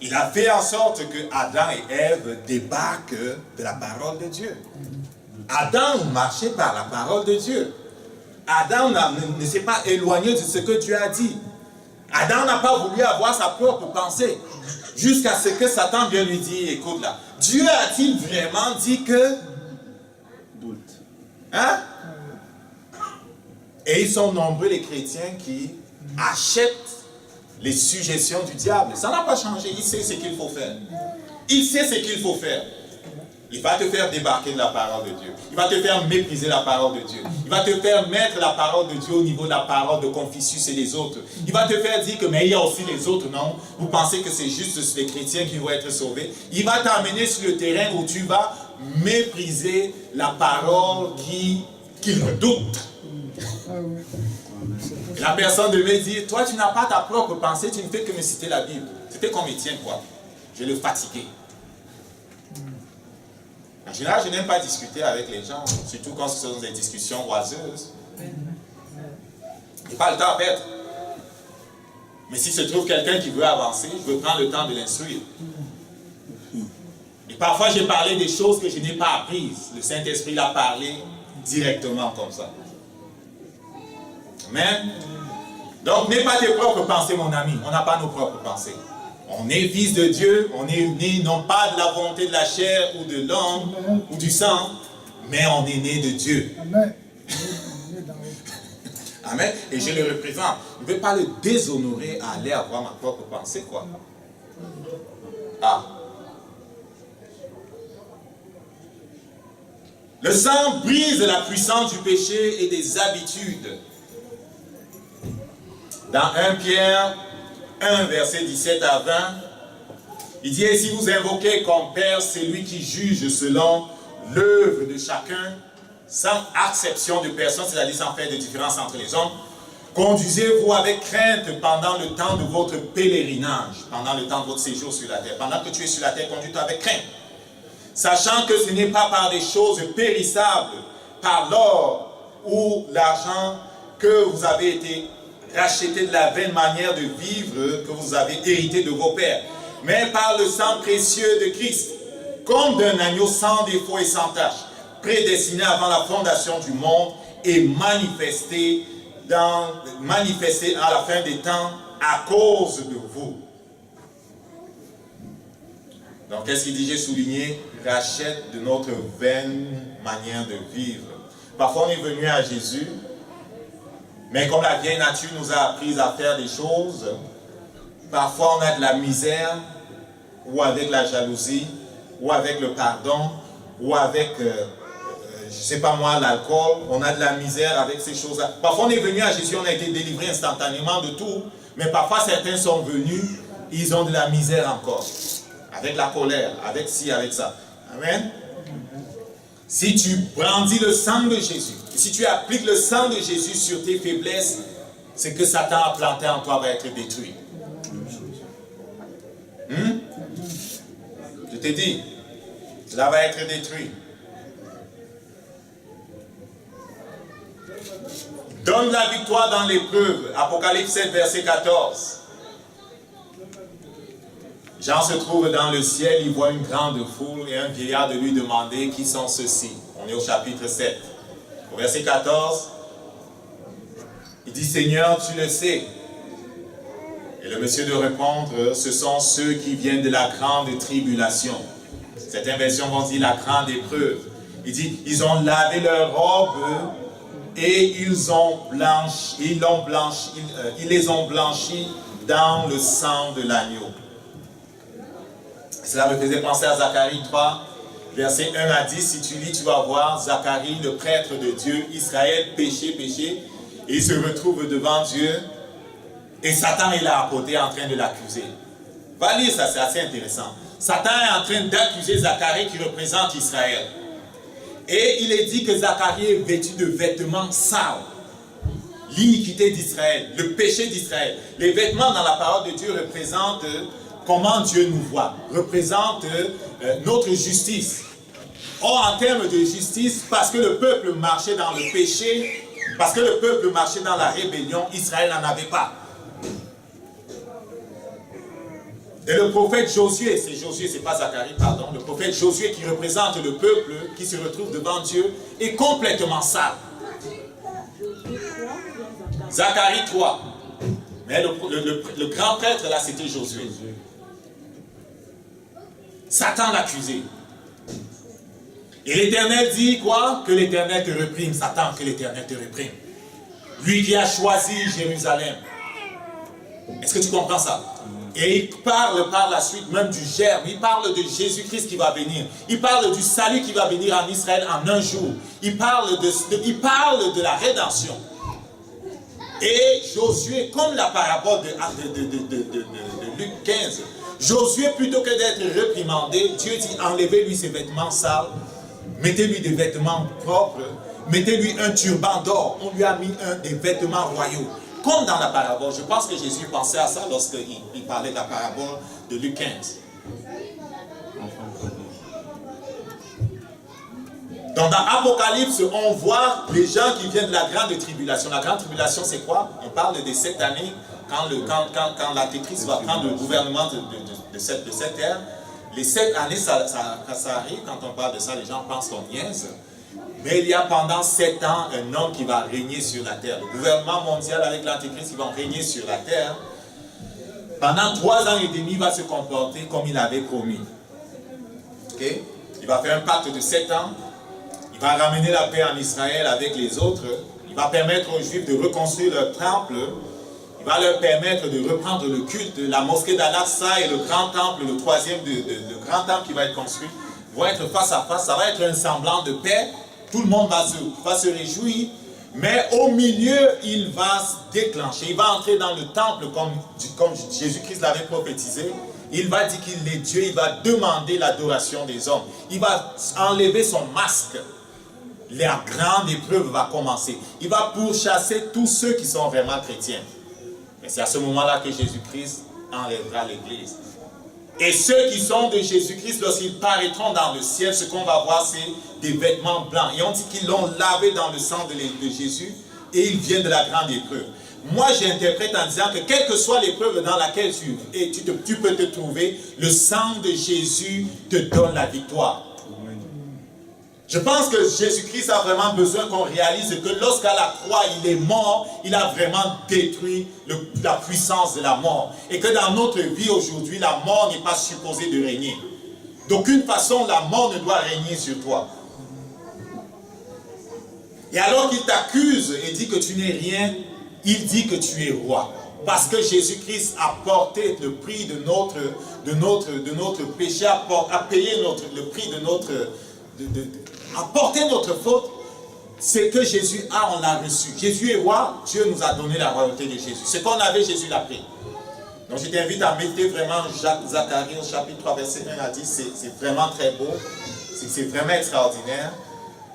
Il a fait en sorte que Adam et Ève débarquent de la parole de Dieu. Adam marchait par la parole de Dieu. Adam ne s'est pas éloigné de ce que Dieu a dit. Adam n'a pas voulu avoir sa propre pensée. Jusqu'à ce que Satan vienne lui dire, écoute là, Dieu a-t-il vraiment dit que... Doute. Hein? Et ils sont nombreux les chrétiens qui achètent les suggestions du diable. Ça n'a pas changé, il sait ce qu'il faut faire. Il sait ce qu'il faut faire. Il va te faire débarquer de la parole de Dieu. Il va te faire mépriser la parole de Dieu. Il va te faire mettre la parole de Dieu au niveau de la parole de Confucius et les autres. Il va te faire dire que mais il y a aussi les autres, non? Vous pensez que c'est juste les chrétiens qui vont être sauvés? Il va t'amener sur le terrain où tu vas mépriser la parole qu'il redoute. Et la personne devait dire, toi tu n'as pas ta propre pensée, tu ne fais que me citer la Bible. C'était comme Étienne, quoi. Je le fatiguais. En général, je n'aime pas discuter avec les gens, surtout quand ce sont des discussions oiseuses. Je n'ai pas le temps à perdre. Mais s'il se trouve quelqu'un qui veut avancer, je veux prendre le temps de l'instruire. Et parfois, j'ai parlé des choses que je n'ai pas apprises. Le Saint-Esprit l'a parlé directement comme ça. Amen. Donc, n'aie pas tes propres pensées, mon ami. On n'a pas nos propres pensées. On est fils de Dieu, on est né non pas de la volonté de la chair ou de l'homme ou du sang, mais on est né de Dieu. Amen. Amen. Et je le représente. Je ne veux pas le déshonorer à aller avoir ma propre pensée, quoi. Ah. Le sang brise la puissance du péché et des habitudes. Dans 1 Pierre 1, verset 17 à 20, il dit, et si vous invoquez comme Père celui qui juge selon l'œuvre de chacun, sans acception de personne, c'est-à-dire sans faire de différence entre les hommes, conduisez-vous avec crainte pendant le temps de votre pèlerinage, pendant le temps de votre séjour sur la terre. Pendant que tu es sur la terre, conduis-toi avec crainte. Sachant que ce n'est pas par des choses périssables, par l'or ou l'argent que vous avez été racheté de la vaine manière de vivre que vous avez hérité de vos pères, mais par le sang précieux de Christ, comme d'un agneau sans défaut et sans tache, prédestiné avant la fondation du monde et manifesté à la fin des temps à cause de vous. Donc, qu'est-ce qu'il dit? J'ai souligné, rachète de notre vaine manière de vivre. Parfois, on est venu à Jésus, mais comme la vieille nature nous a appris à faire des choses, parfois on a de la misère, ou avec la jalousie, ou avec le pardon, ou avec, je ne sais pas moi, l'alcool, on a de la misère avec ces choses-là. Parfois on est venu à Jésus, on a été délivré instantanément de tout, mais parfois certains sont venus, ils ont de la misère encore, avec la colère, avec ci, avec ça. Amen. Si tu brandis le sang de Jésus, si tu appliques le sang de Jésus sur tes faiblesses, ce que Satan a planté en toi va être détruit. Je t'ai dit, cela va être détruit. Donne la victoire dans l'épreuve. Apocalypse 7, verset 14. Jean se trouve dans le ciel, il voit une grande foule et un vieillard de lui demander qui sont ceux-ci. On est au chapitre 7. Au verset 14, il dit, Seigneur, tu le sais. Et le monsieur de répondre, ce sont ceux qui viennent de la grande tribulation. Certaines versions vont dire la grande épreuve. Il dit, ils ont lavé leurs robes et ils les ont blanchis dans le sang de l'agneau. Cela me faisait penser à Zacharie 3, versets 1 à 10. Si tu lis, tu vas voir Zacharie, le prêtre de Dieu, Israël, péché, et il se retrouve devant Dieu. Et Satan est là à côté en train de l'accuser. Va lire ça, c'est assez intéressant. Satan est en train d'accuser Zacharie qui représente Israël. Et il est dit que Zacharie est vêtu de vêtements sales. L'iniquité d'Israël, le péché d'Israël. Les vêtements dans la parole de Dieu représentent comment Dieu nous voit, représentent notre justice. Or, en termes de justice, parce que le peuple marchait dans le péché, parce que le peuple marchait dans la rébellion, Israël n'en avait pas. Et le prophète Josué, c'est pas Zacharie, pardon, le prophète Josué qui représente le peuple qui se retrouve devant Dieu est complètement sale. Zacharie 3. Mais le grand prêtre là, c'était Josué. Satan l'accusait. Et l'Éternel dit quoi? Que l'Éternel te réprime, Satan, que l'Éternel te réprime. Lui qui a choisi Jérusalem. Est-ce que tu comprends ça? Et il parle par la suite même du germe. Il parle de Jésus-Christ qui va venir. Il parle du salut qui va venir en Israël en un jour. Il parle de la rédemption. Et Josué, comme la parabole de Luc 15, Josué, plutôt que d'être réprimandé, Dieu dit, enlevez-lui ses vêtements sales, mettez-lui des vêtements propres, mettez-lui un turban d'or. On lui a mis des vêtements royaux. Comme dans la parabole, je pense que Jésus pensait à ça lorsqu'il parlait de la parabole de Luc 15. Donc dans Apocalypse, on voit les gens qui viennent de la grande tribulation. La grande tribulation, c'est quoi? On parle des 7 années, quand l'Antéchrist va prendre le gouvernement de cette ère. Les 7 années, ça arrive, quand on parle de ça, les gens pensent qu'on niaise. Mais il y a pendant 7 ans un homme qui va régner sur la terre. Le gouvernement mondial avec l'Antéchrist, ils vont régner sur la terre. Pendant 3 ans et demi, il va se comporter comme il avait promis. Okay? Il va faire un pacte de 7 ans. Il va ramener la paix en Israël avec les autres. Il va permettre aux Juifs de reconstruire leur temple. Il va leur permettre de reprendre le culte. La mosquée d'Al-Aqsa et le grand temple, le grand temple qui va être construit, vont être face à face. Ça va être un semblant de paix. Tout le monde va se réjouir. Mais au milieu, il va se déclencher. Il va entrer dans le temple comme Jésus-Christ l'avait prophétisé. Il va dire qu'il est Dieu. Il va demander l'adoration des hommes. Il va enlever son masque. La grande épreuve va commencer. Il va pourchasser tous ceux qui sont vraiment chrétiens. Et c'est à ce moment-là que Jésus-Christ enlèvera l'Église. Et ceux qui sont de Jésus-Christ, lorsqu'ils paraîtront dans le ciel, ce qu'on va voir, c'est des vêtements blancs. Et on dit qu'ils l'ont lavé dans le sang de Jésus et ils viennent de la grande épreuve. Moi, j'interprète en disant que quelle que soit l'épreuve dans laquelle tu peux te trouver, le sang de Jésus te donne la victoire. Je pense que Jésus-Christ a vraiment besoin qu'on réalise que lorsqu'à la croix il est mort, il a vraiment détruit la puissance de la mort. Et que dans notre vie aujourd'hui, la mort n'est pas supposée de régner. D'aucune façon, la mort ne doit régner sur toi. Et alors qu'il t'accuse et dit que tu n'es rien, il dit que tu es roi. Parce que Jésus-Christ a porté le prix de notre péché, a payé le prix de notre... a porté notre faute. C'est que Jésus a, on l'a reçu. Jésus est roi, Dieu nous a donné la royauté de Jésus. Ce qu'on avait, Jésus l'a pris. Donc je t'invite à méditer vraiment Zacharie au chapitre 3, verset 1 à 10. C'est vraiment très beau. C'est vraiment extraordinaire.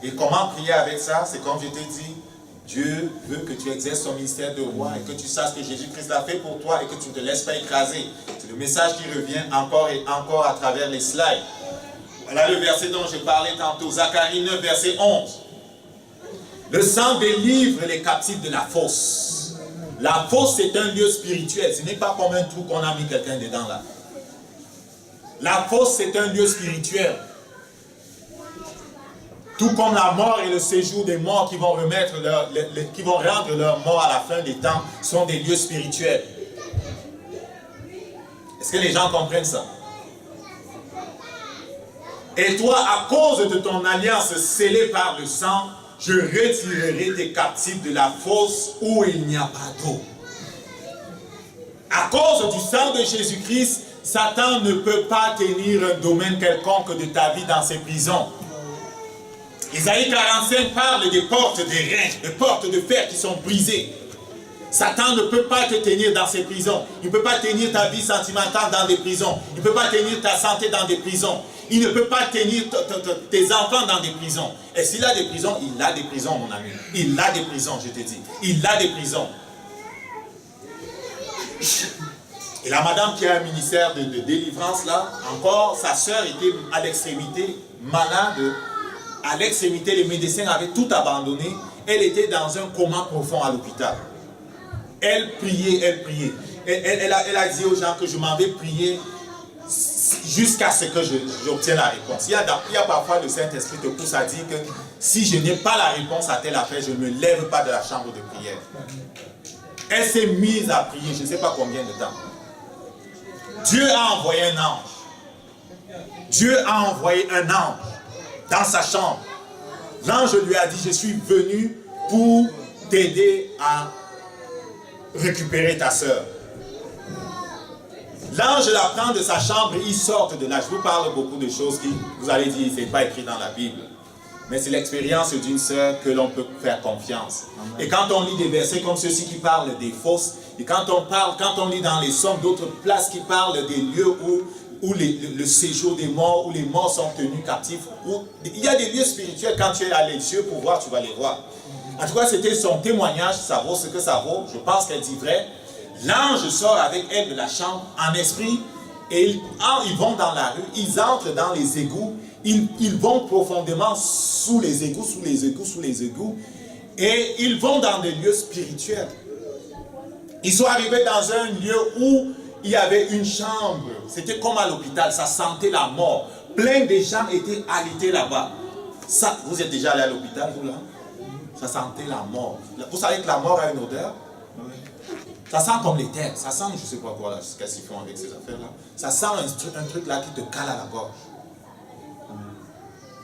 Et comment prier avec ça? C'est comme je t'ai dit, Dieu veut que tu exerces ton ministère de roi et que tu saches que Jésus-Christ l'a fait pour toi et que tu ne te laisses pas écraser. C'est le message qui revient encore et encore à travers les slides. Voilà le verset dont je parlais tantôt, Zacharie 9, verset 11. Le sang délivre les captifs de la fosse. La fosse, c'est un lieu spirituel. Ce n'est pas comme un trou qu'on a mis quelqu'un dedans là. La fosse, c'est un lieu spirituel. Tout comme la mort et le séjour des morts qui vont qui vont rendre leur mort à la fin des temps sont des lieux spirituels. Est-ce que les gens comprennent ça? Et toi, à cause de ton alliance scellée par le sang, je retirerai tes captifs de la fosse où il n'y a pas d'eau. À cause du sang de Jésus-Christ, Satan ne peut pas tenir un domaine quelconque de ta vie dans ses prisons. Isaïe 45 parle des portes d'airain, des portes de fer qui sont brisées. Satan ne peut pas te tenir dans ces prisons. Il ne peut pas tenir ta vie sentimentale dans des prisons. Il ne peut pas tenir ta santé dans des prisons. Il ne peut pas tenir tes enfants dans des prisons. Et s'il a des prisons, il a des prisons, mon ami. Il a des prisons, je te dis. Il a des prisons. Et la madame qui a un ministère de délivrance là, encore, sa sœur était à l'extrémité, malade. À l'extrémité, les médecins avaient tout abandonné. Elle était dans un coma profond à l'hôpital. Elle priait, elle priait. Elle a dit aux gens que je m'en vais prier jusqu'à ce que j'obtienne la réponse. Il y a parfois le Saint-Esprit te pousse à dire que si je n'ai pas la réponse à telle affaire, je ne me lève pas de la chambre de prière. Elle s'est mise à prier, je ne sais pas combien de temps. Dieu a envoyé un ange. Dieu a envoyé un ange dans sa chambre. L'ange lui a dit, je suis venu pour t'aider à récupérer ta sœur. L'ange la prend de sa chambre et ils sortent de là. Je vous parle beaucoup de choses qui, vous allez dire, ce n'est pas écrit dans la Bible. Mais c'est l'expérience d'une sœur que l'on peut faire confiance. Et quand on lit des versets comme ceux-ci qui parlent des fosses, et quand on lit dans les Psaumes d'autres places qui parlent des lieux où le séjour des morts, où les morts sont tenus captifs, il y a des lieux spirituels, quand tu as les yeux pour voir, tu vas les voir. En tout cas, c'était son témoignage, ça vaut ce que ça vaut, je pense qu'elle dit vrai. L'ange sort avec elle de la chambre en esprit, et ils vont dans la rue, ils entrent dans les égouts, ils vont profondément sous les égouts, et ils vont dans des lieux spirituels. Ils sont arrivés dans un lieu où il y avait une chambre, c'était comme à l'hôpital, ça sentait la mort. Plein de gens étaient alités là-bas. Vous êtes déjà allé à l'hôpital, vous là? Ça sentait la mort. Vous savez que la mort a une odeur? Ça sent comme les terres, ça sent, je ne sais pas quoi, qu'est-ce qu'ils font avec ces affaires-là. Ça sent un truc là qui te cale à la gorge.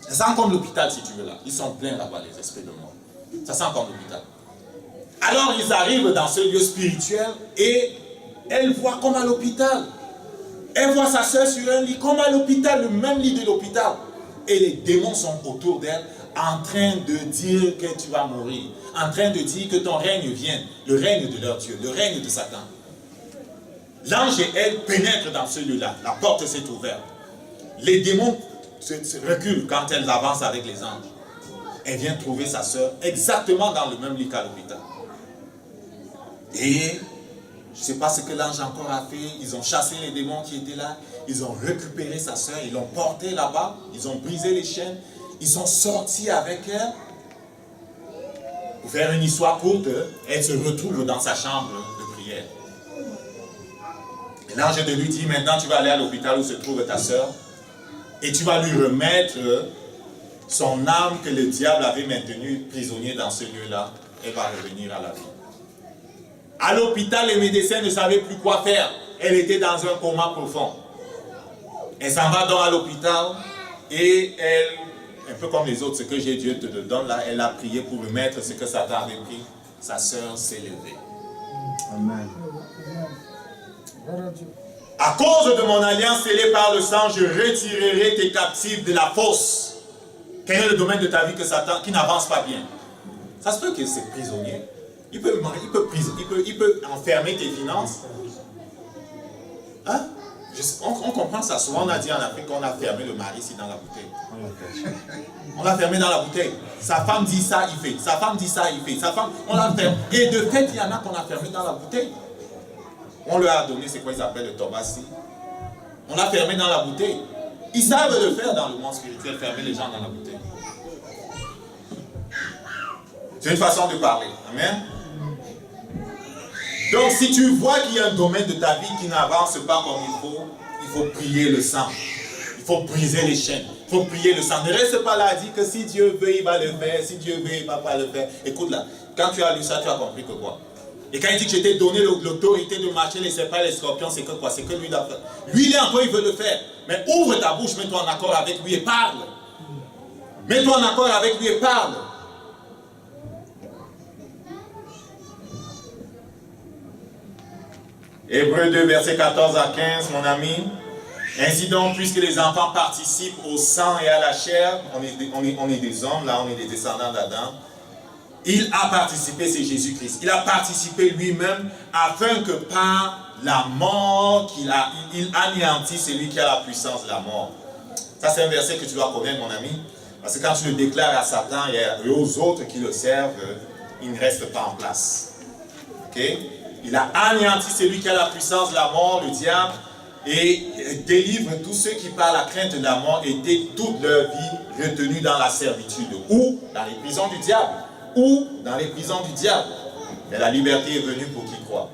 Ça sent comme l'hôpital si tu veux là. Ils sont pleins là-bas, les esprits de mort. Ça sent comme l'hôpital. Alors ils arrivent dans ce lieu spirituel et elle voit comme à l'hôpital. Elle voit sa soeur sur un lit comme à l'hôpital, le même lit de l'hôpital. Et les démons sont autour d'elle en train de dire que tu vas mourir. En train de dire que ton règne vienne. Le règne de leur Dieu, le règne de Satan. L'ange et elle pénètrent dans ce lieu-là. La porte s'est ouverte. Les démons se reculent quand elles avancent avec les anges. Elle vient trouver sa soeur exactement dans le même lit qu'à l'hôpital. Et je ne sais pas ce que l'ange encore a fait. Ils ont chassé les démons qui étaient là. Ils ont récupéré sa soeur. Ils l'ont portée là-bas. Ils ont brisé les chaînes. Ils sont sortis avec elle. Pour faire une histoire courte, elle se retrouve dans sa chambre de prière. Et l'ange de lui dit, maintenant tu vas aller à l'hôpital où se trouve ta soeur. Et tu vas lui remettre son âme que le diable avait maintenue prisonnier dans ce lieu-là. Elle va revenir à la vie. À l'hôpital, les médecins ne savaient plus quoi faire. Elle était dans un coma profond. Elle s'en va donc à l'hôpital et elle, un peu comme les autres, ce que Dieu te donne là, elle a prié pour remettre ce que Satan avait pris. Sa sœur s'est levée. Amen. À cause de mon alliance scellée par le sang, je retirerai tes captifs de la fosse. Quel est le domaine de ta vie que Satan, qui n'avance pas bien? Ça se peut que c'est prisonnier. Il peut enfermer tes finances. Hein? On comprend ça. Souvent, on a dit en Afrique qu'on a fermé le mari ici dans la bouteille. On l'a fermé dans la bouteille. Sa femme dit ça, il fait. Sa femme dit ça, il fait. Sa femme, on l'a fermé. Et de fait, il y en a qu'on a fermé dans la bouteille. On leur a donné, c'est quoi ils appellent le tobassi. On l'a fermé dans la bouteille. Ils savent le faire dans le monde spirituel, fermer les gens dans la bouteille. C'est une façon de parler. Amen. Donc, si tu vois qu'il y a un domaine de ta vie qui n'avance pas comme il faut prier le sang. Il faut briser les chaînes. Il faut prier le sang. Ne reste pas là, dis que si Dieu veut, il va le faire. Si Dieu veut, il ne va pas le faire. Écoute là, quand tu as lu ça, tu as compris que quoi? Et quand il dit que je t'ai donné l'autorité de marcher les serpents et les scorpions, c'est que quoi? C'est que lui, lui, il est en toi, il veut le faire. Mais ouvre ta bouche, mets-toi en accord avec lui et parle. Mets-toi en accord avec lui et parle. Hébreux 2, versets 14 à 15, mon ami. Ainsi donc, puisque les enfants participent au sang et à la chair, on est des hommes, là, on est des descendants d'Adam. Il a participé, c'est Jésus-Christ. Il a participé lui-même afin que par la mort il anéantit celui qui a la puissance de la mort. Ça, c'est un verset que tu dois connaître, mon ami. Parce que quand tu le déclares à Satan et aux autres qui le servent, il ne reste pas en place. Ok? Il a anéanti celui qui a la puissance de la mort, le diable, et délivre tous ceux qui par la crainte de la mort étaient toute leur vie retenus dans la servitude, ou dans les prisons du diable, ou dans les prisons du diable. Mais la liberté est venue pour qui croit.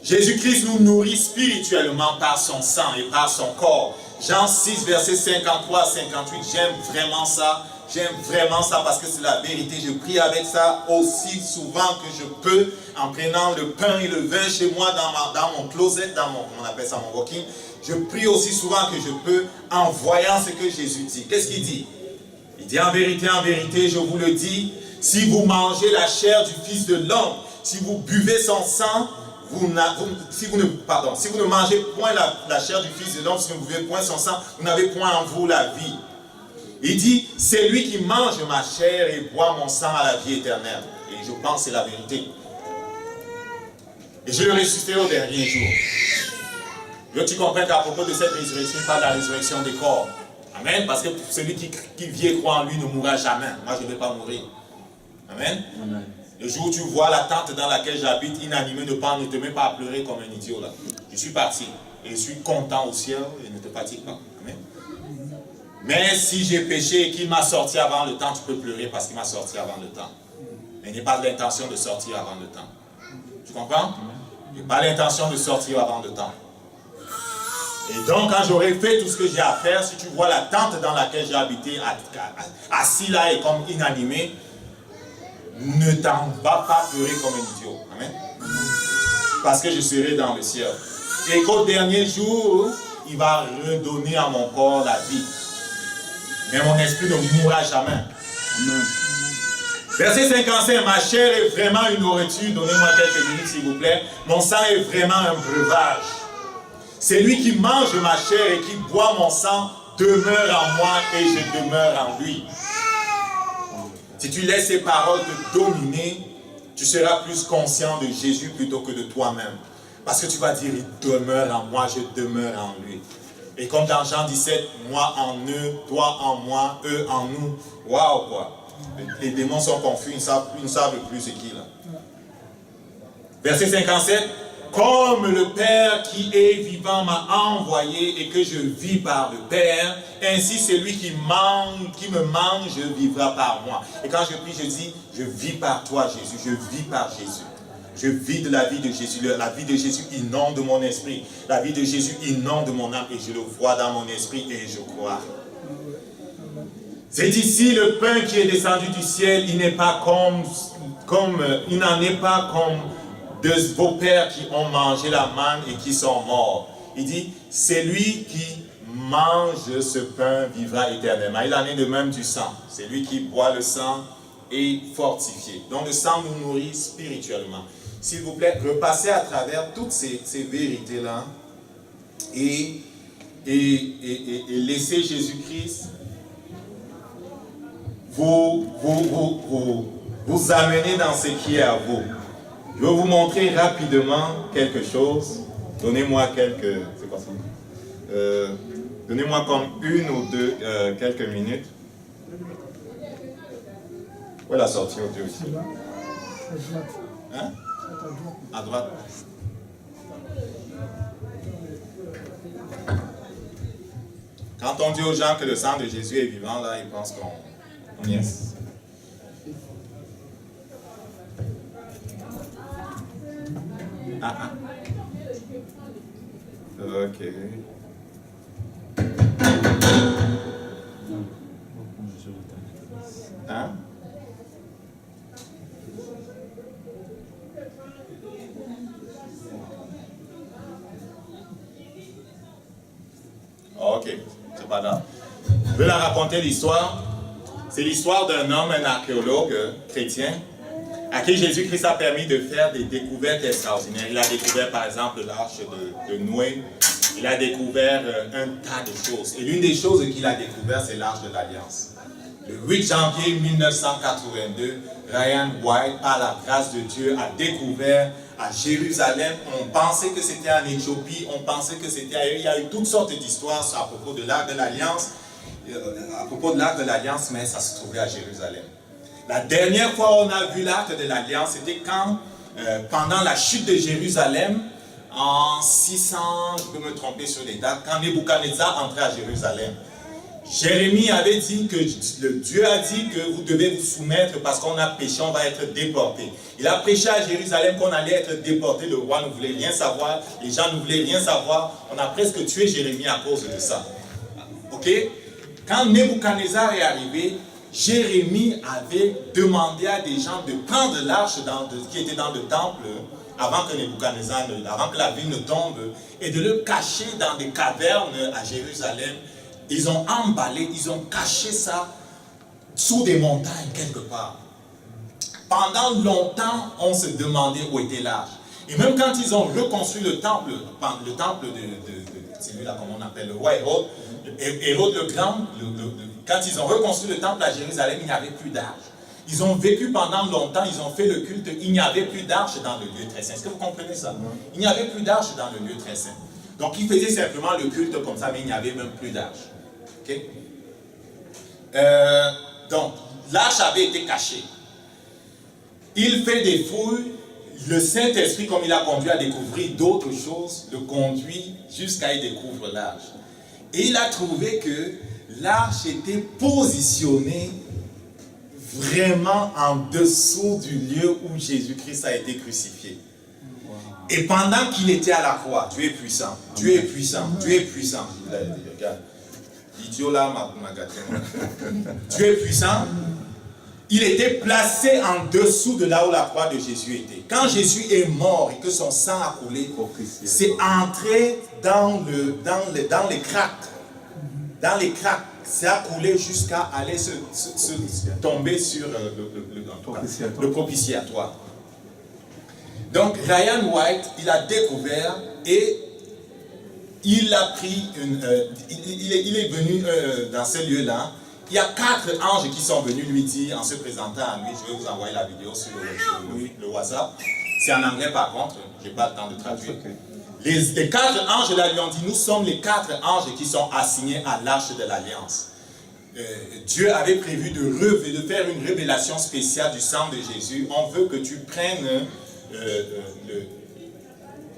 Jésus-Christ nous nourrit spirituellement par son sang et par son corps. Jean 6, versets 53 à 58, j'aime vraiment ça. J'aime vraiment ça parce que c'est la vérité. Je prie avec ça aussi souvent que je peux, en prenant le pain et le vin chez moi dans mon closet, on appelle ça mon walking. Je prie aussi souvent que je peux en voyant ce que Jésus dit. Qu'est-ce qu'il dit? Il dit en vérité, je vous le dis, si vous mangez la chair du Fils de l'homme, si vous buvez son sang, si vous ne mangez point la chair du Fils de l'homme, si vous ne buvez point son sang, vous n'avez point en vous la vie. Il dit, c'est lui qui mange ma chair et boit mon sang à la vie éternelle. Et je pense que c'est la vérité. Et je le ressusciterai au dernier jour. Je veux que tu comprennes qu'à propos de cette résurrection, il parle de la résurrection des corps. Amen. Parce que celui qui vit et croit en lui ne mourra jamais. Moi, je ne vais pas mourir. Amen. Amen. Le jour où tu vois la tente dans laquelle j'habite inanimée, ne te mets pas à pleurer comme un idiot là. Je suis parti. Et je suis content au ciel et ne te fatigue pas. Amen. Mais si j'ai péché et qu'il m'a sorti avant le temps, tu peux pleurer parce qu'il m'a sorti avant le temps. Mais il n'y a pas l'intention de sortir avant le temps. Tu comprends? Il n'y a pas l'intention de sortir avant le temps. Et donc, quand j'aurai fait tout ce que j'ai à faire, si tu vois la tente dans laquelle j'ai habité, assis là et comme inanimé, ne t'en vas pas pleurer comme un idiot. Amen. Parce que je serai dans le ciel. Et qu'au dernier jour, il va redonner à mon corps la vie. Mais mon esprit ne mourra jamais. Amen. Verset 55, ma chair est vraiment une nourriture. Donnez-moi quelques minutes s'il vous plaît. Mon sang est vraiment un breuvage. C'est lui qui mange ma chair et qui boit mon sang demeure en moi et je demeure en lui. Si tu laisses ces paroles te dominer, tu seras plus conscient de Jésus plutôt que de toi-même. Parce que tu vas dire, il demeure en moi, je demeure en lui. Et comme dans Jean 17, moi en eux, toi en moi, eux en nous. Waouh quoi. Les démons sont confus, ils ne savent plus ce qu'il a. Verset 57. Comme le Père qui est vivant m'a envoyé et que je vis par le Père, ainsi celui qui me mange vivra par moi. Et quand je prie, je dis, je vis par toi Jésus, je vis par Jésus. Je vis de la vie de Jésus. La vie de Jésus inonde mon esprit. La vie de Jésus inonde mon âme et je le vois dans mon esprit et je crois. C'est ici le pain qui est descendu du ciel, il n'est pas il n'en est pas comme de vos pères qui ont mangé la manne et qui sont morts. Il dit, c'est lui qui mange ce pain vivra éternellement. Il en est de même du sang. C'est lui qui boit le sang et fortifié. Donc le sang nous nourrit spirituellement. S'il vous plaît, repassez à travers toutes ces vérités-là et laissez Jésus-Christ vous amener dans ce qui est à vous. Je vais vous montrer rapidement quelque chose Donnez-moi quelques... C'est quoi ça? Donnez-moi comme une ou deux, quelques minutes. Où est la sortie audio ici? Hein? À droite. Quand on dit aux gens que le sang de Jésus est vivant, là, ils pensent qu'on y est. Ah. Ok. Hein? Ok, c'est pas grave. Je vais la raconter l'histoire. C'est l'histoire d'un homme, un archéologue chrétien, à qui Jésus-Christ a permis de faire des découvertes extraordinaires. Il a découvert par exemple l'arche de Noé. Il a découvert un tas de choses. Et l'une des choses qu'il a découvert, c'est l'arche de l'Alliance. Le 8 janvier 1982, Ryan White, par la grâce de Dieu, a découvert à Jérusalem. On pensait que c'était en Éthiopie, on pensait que c'était ailleurs. Il y a eu toutes sortes d'histoires à propos de l'arche de l'Alliance. Mais ça se trouvait à Jérusalem. La dernière fois où on a vu l'arche de l'Alliance, c'était quand, pendant la chute de Jérusalem, en 600, je peux me tromper sur les dates, quand Nebuchadnezzar entrait à Jérusalem. Jérémie avait dit que Dieu a dit que vous devez vous soumettre parce qu'on a péché, on va être déporté. Il a prêché à Jérusalem qu'on allait être déporté, le roi ne voulait rien savoir, les gens ne voulaient rien savoir. On a presque tué Jérémie à cause de ça. Ok? Quand Nebuchadnezzar est arrivé, Jérémie avait demandé à des gens de prendre l'arche qui était dans le temple avant que la ville ne tombe, et de le cacher dans des cavernes à Jérusalem. Ils ont emballé, ils ont caché ça sous des montagnes quelque part. Pendant longtemps, on se demandait où était l'arche. Et même quand ils ont reconstruit le temple de celui-là, comment on appelle, le roi Hérode, Hérode le Grand, quand ils ont reconstruit le temple à Jérusalem, il n'y avait plus d'arche. Ils ont vécu pendant longtemps, ils ont fait le culte, il n'y avait plus d'arche dans le lieu très saint. Est-ce que vous comprenez ça? Il n'y avait plus d'arche dans le lieu très saint. Donc ils faisaient simplement le culte comme ça, mais il n'y avait même plus d'arche. Okay? Donc, l'arche avait été cachée. Il fait des fouilles, le Saint-Esprit, comme il a conduit à découvrir d'autres choses, le conduit jusqu'à y découvrir l'arche. Et il a trouvé que l'arche était positionnée vraiment en dessous du lieu où Jésus-Christ a été crucifié. Et pendant qu'il était à la croix, Dieu est puissant, Dieu est puissant, Dieu est puissant. Regarde. L'idiot là m'a gâté. Dieu est puissant. Il était placé en dessous de là où la croix de Jésus était. Quand Jésus est mort et que son sang a coulé, c'est entré dans les craques. Dans les craques, ça a coulé jusqu'à aller se tomber sur le propitiatoire. Donc Ryan White, il a découvert et il a pris il est venu dans ce lieu-là. Il y a 4 anges qui sont venus lui dire, en se présentant à lui, je vais vous envoyer la vidéo sur le WhatsApp. C'est en anglais par contre, je n'ai pas le temps de traduire. Les 4 anges là lui ont dit, nous sommes les 4 anges qui sont assignés à l'arche de l'Alliance. Dieu avait prévu de faire une révélation spéciale du sang de Jésus. On veut que tu prennes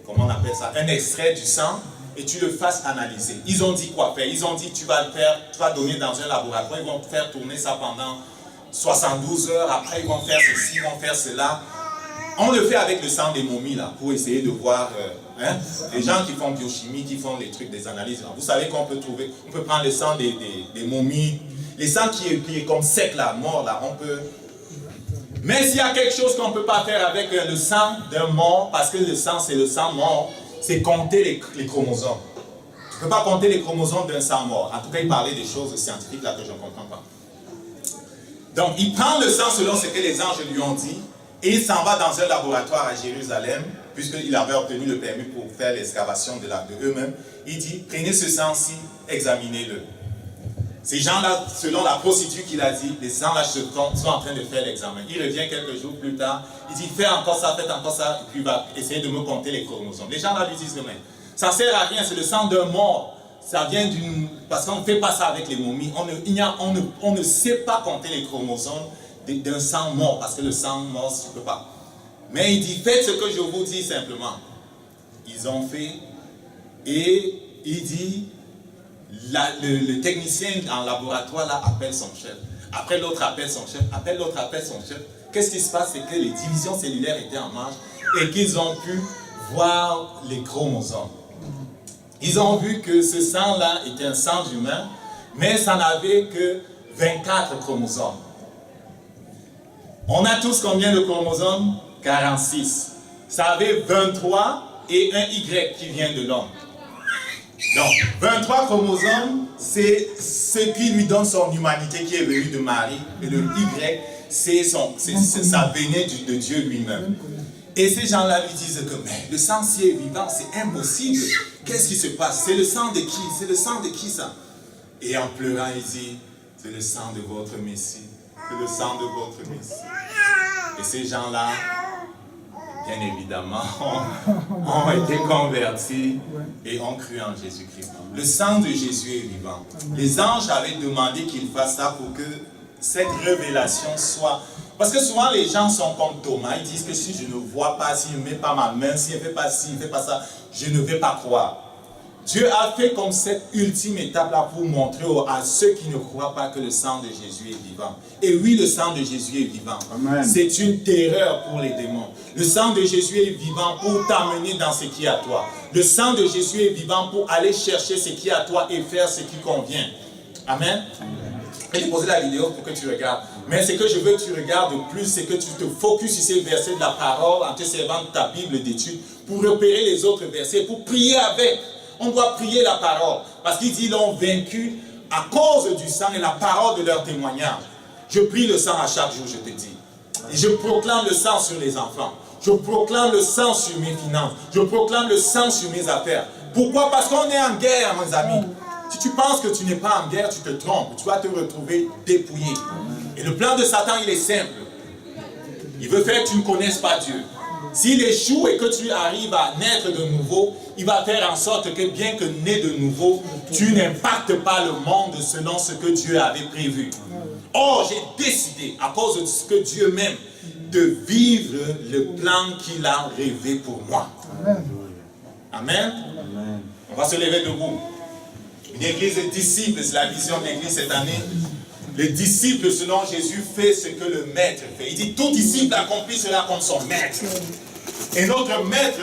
comment on appelle ça, un extrait du sang et tu le fasses analyser. Ils ont dit quoi faire? Ils ont dit tu vas le faire, tu vas donner dans un laboratoire, ils vont te faire tourner ça pendant 72 heures, après ils vont faire ceci, ils vont faire cela. On le fait avec le sang des momies là, pour essayer de voir les gens qui font biochimie, qui font les trucs, des analyses. Vous savez qu'on peut trouver, on peut prendre le sang des momies, les sangs qui est comme sec là, mort là, on peut. Mais s'il y a quelque chose qu'on ne peut pas faire avec le sang d'un mort, parce que le sang c'est le sang mort, c'est compter les chromosomes. Tu ne peux pas compter les chromosomes d'un sang mort. En tout cas, il parlait des choses scientifiques là que je ne comprends pas. Donc, il prend le sang selon ce que les anges lui ont dit, et il s'en va dans un laboratoire à Jérusalem, puisqu'il avait obtenu le permis pour faire l'excavation de eux-mêmes. Il dit, prenez ce sang-ci, examinez-le. Ces gens-là, selon la procédure qu'il a dit, les gens-là sont en train de faire l'examen. Il revient quelques jours plus tard, il dit, faites encore ça, et puis il va essayer de me compter les chromosomes. Les gens-là lui disent, mais ça ne sert à rien, c'est le sang d'un mort. Ça vient d'une... Parce qu'on ne fait pas ça avec les momies. On ne sait pas compter les chromosomes d'un sang mort, parce que le sang mort, tu ne peux pas. Mais il dit, faites ce que je vous dis simplement. Ils ont fait, et il dit... le technicien en laboratoire là appelle son chef. Après l'autre appelle son chef. Après l'autre appelle son chef. Qu'est-ce qui se passe? C'est que les divisions cellulaires étaient en marche et qu'ils ont pu voir les chromosomes. Ils ont vu que ce sang-là était un sang humain, mais ça n'avait que 24 chromosomes. On a tous combien de chromosomes? 46. Ça avait 23 et un Y qui vient de l'homme. Donc, 23 chromosomes, c'est ce qui lui donne son humanité qui est venue de Marie. Et le Y, ça venait de Dieu lui-même. Et ces gens-là lui disent que mais le sang si est vivant, c'est impossible. Qu'est-ce qui se passe? C'est le sang de qui? C'est le sang de qui ça? Et en pleurant, il dit, c'est le sang de votre Messie. C'est le sang de votre Messie. Et ces gens-là, bien évidemment, ont été convertis et ont cru en Jésus-Christ. Le sang de Jésus est vivant. Les anges avaient demandé qu'il fasse ça pour que cette révélation soit... Parce que souvent les gens sont comme Thomas, ils disent que si je ne vois pas, si je ne mets pas ma main, si je ne fais pas ci, je ne fais pas ça, je ne vais pas croire. Dieu a fait comme cette ultime étape-là pour montrer à ceux qui ne croient pas que le sang de Jésus est vivant. Et oui, le sang de Jésus est vivant. C'est une terreur pour les démons. Le sang de Jésus est vivant pour t'amener dans ce qui est à toi. Le sang de Jésus est vivant pour aller chercher ce qui est à toi et faire ce qui convient. Amen. Je vais te poser la vidéo pour que tu regardes. Mais ce que je veux que tu regardes plus, c'est que tu te focuses sur ces versets de la parole en te servant de ta Bible d'étude pour repérer les autres versets, pour prier avec. On doit prier la parole. Parce qu'il dit, ils l'ont vaincu à cause du sang et la parole de leur témoignage. Je prie le sang à chaque jour, je te dis. Et je proclame le sang sur les enfants. Je proclame le sang sur mes finances. Je proclame le sang sur mes affaires. Pourquoi? Parce qu'on est en guerre, mes amis. Si tu penses que tu n'es pas en guerre, tu te trompes. Tu vas te retrouver dépouillé. Et le plan de Satan, il est simple. Il veut faire que tu ne connaisses pas Dieu. S'il échoue et que tu arrives à naître de nouveau, il va faire en sorte que bien que né de nouveau, tu n'impactes pas le monde selon ce que Dieu avait prévu. Or, j'ai décidé, à cause de ce que Dieu m'aime, de vivre le plan qu'il a rêvé pour moi. Amen. On va se lever debout. Une église de disciples, c'est la vision de l'église cette année. Le disciple, selon Jésus, fait ce que le maître fait. Il dit, tout disciple accomplit cela comme son maître. Et notre maître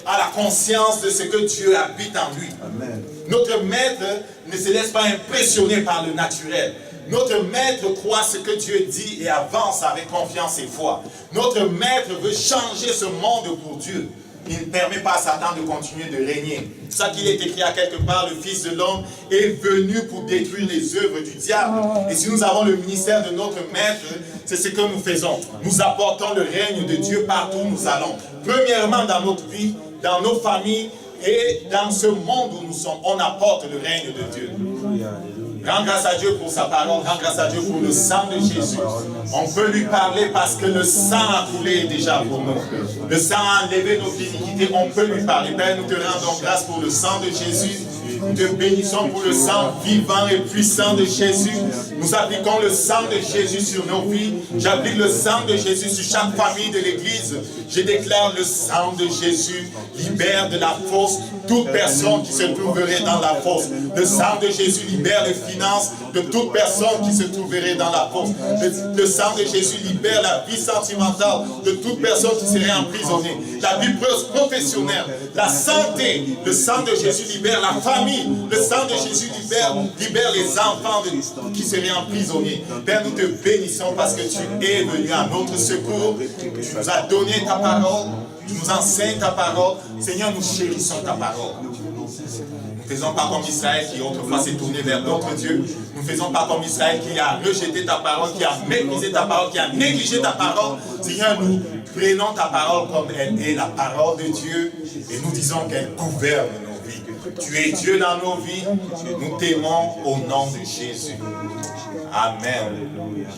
a la conscience de ce que Dieu habite en lui. Amen. Notre maître ne se laisse pas impressionner par le naturel. Notre maître croit ce que Dieu dit et avance avec confiance et foi. Notre maître veut changer ce monde pour Dieu. Il ne permet pas à Satan de continuer de régner. C'est ça qu'il est écrit à quelque part, le Fils de l'homme est venu pour détruire les œuvres du diable. Et si nous avons le ministère de notre maître, c'est ce que nous faisons. Nous apportons le règne de Dieu partout où nous allons. Premièrement dans notre vie, dans nos familles et dans ce monde où nous sommes, on apporte le règne de Dieu. Rends grâce à Dieu pour sa parole, rends grâce à Dieu pour le sang de Jésus. On peut lui parler parce que le sang a coulé déjà pour nous. Le sang a enlevé nos iniquités, on peut lui parler. Père, nous te rendons grâce pour le sang de Jésus. Nous te bénissons pour le sang vivant et puissant de Jésus. Nous appliquons le sang de Jésus sur nos vies. J'applique le sang de Jésus sur chaque famille de l'Église. Je déclare le sang de Jésus libère de la fosse toute personne qui se trouverait dans la fosse. Le sang de Jésus libère les finances de toute personne qui se trouverait dans la fosse. Le sang de Jésus libère la vie sentimentale de toute personne qui serait emprisonnée. La vie professionnelle, la santé. Le sang de Jésus libère la famille. Le sang de Jésus libère les enfants qui seraient emprisonnés. Père, nous te bénissons parce que tu es venu à notre secours. Tu nous as donné ta parole. Tu nous enseignes ta parole. Seigneur, nous chérissons ta parole. Nous ne faisons pas comme Israël qui autrefois s'est tourné vers d'autres dieux. Nous ne faisons pas comme Israël qui a rejeté ta parole, qui a méprisé ta parole, qui a négligé ta parole. Seigneur, nous prenons ta parole comme elle est la parole de Dieu et nous disons qu'elle gouverne nos vies. vies. Tu es Dieu dans nos vies. Nous t'aimons au nom de Jésus. Amen. Alléluia.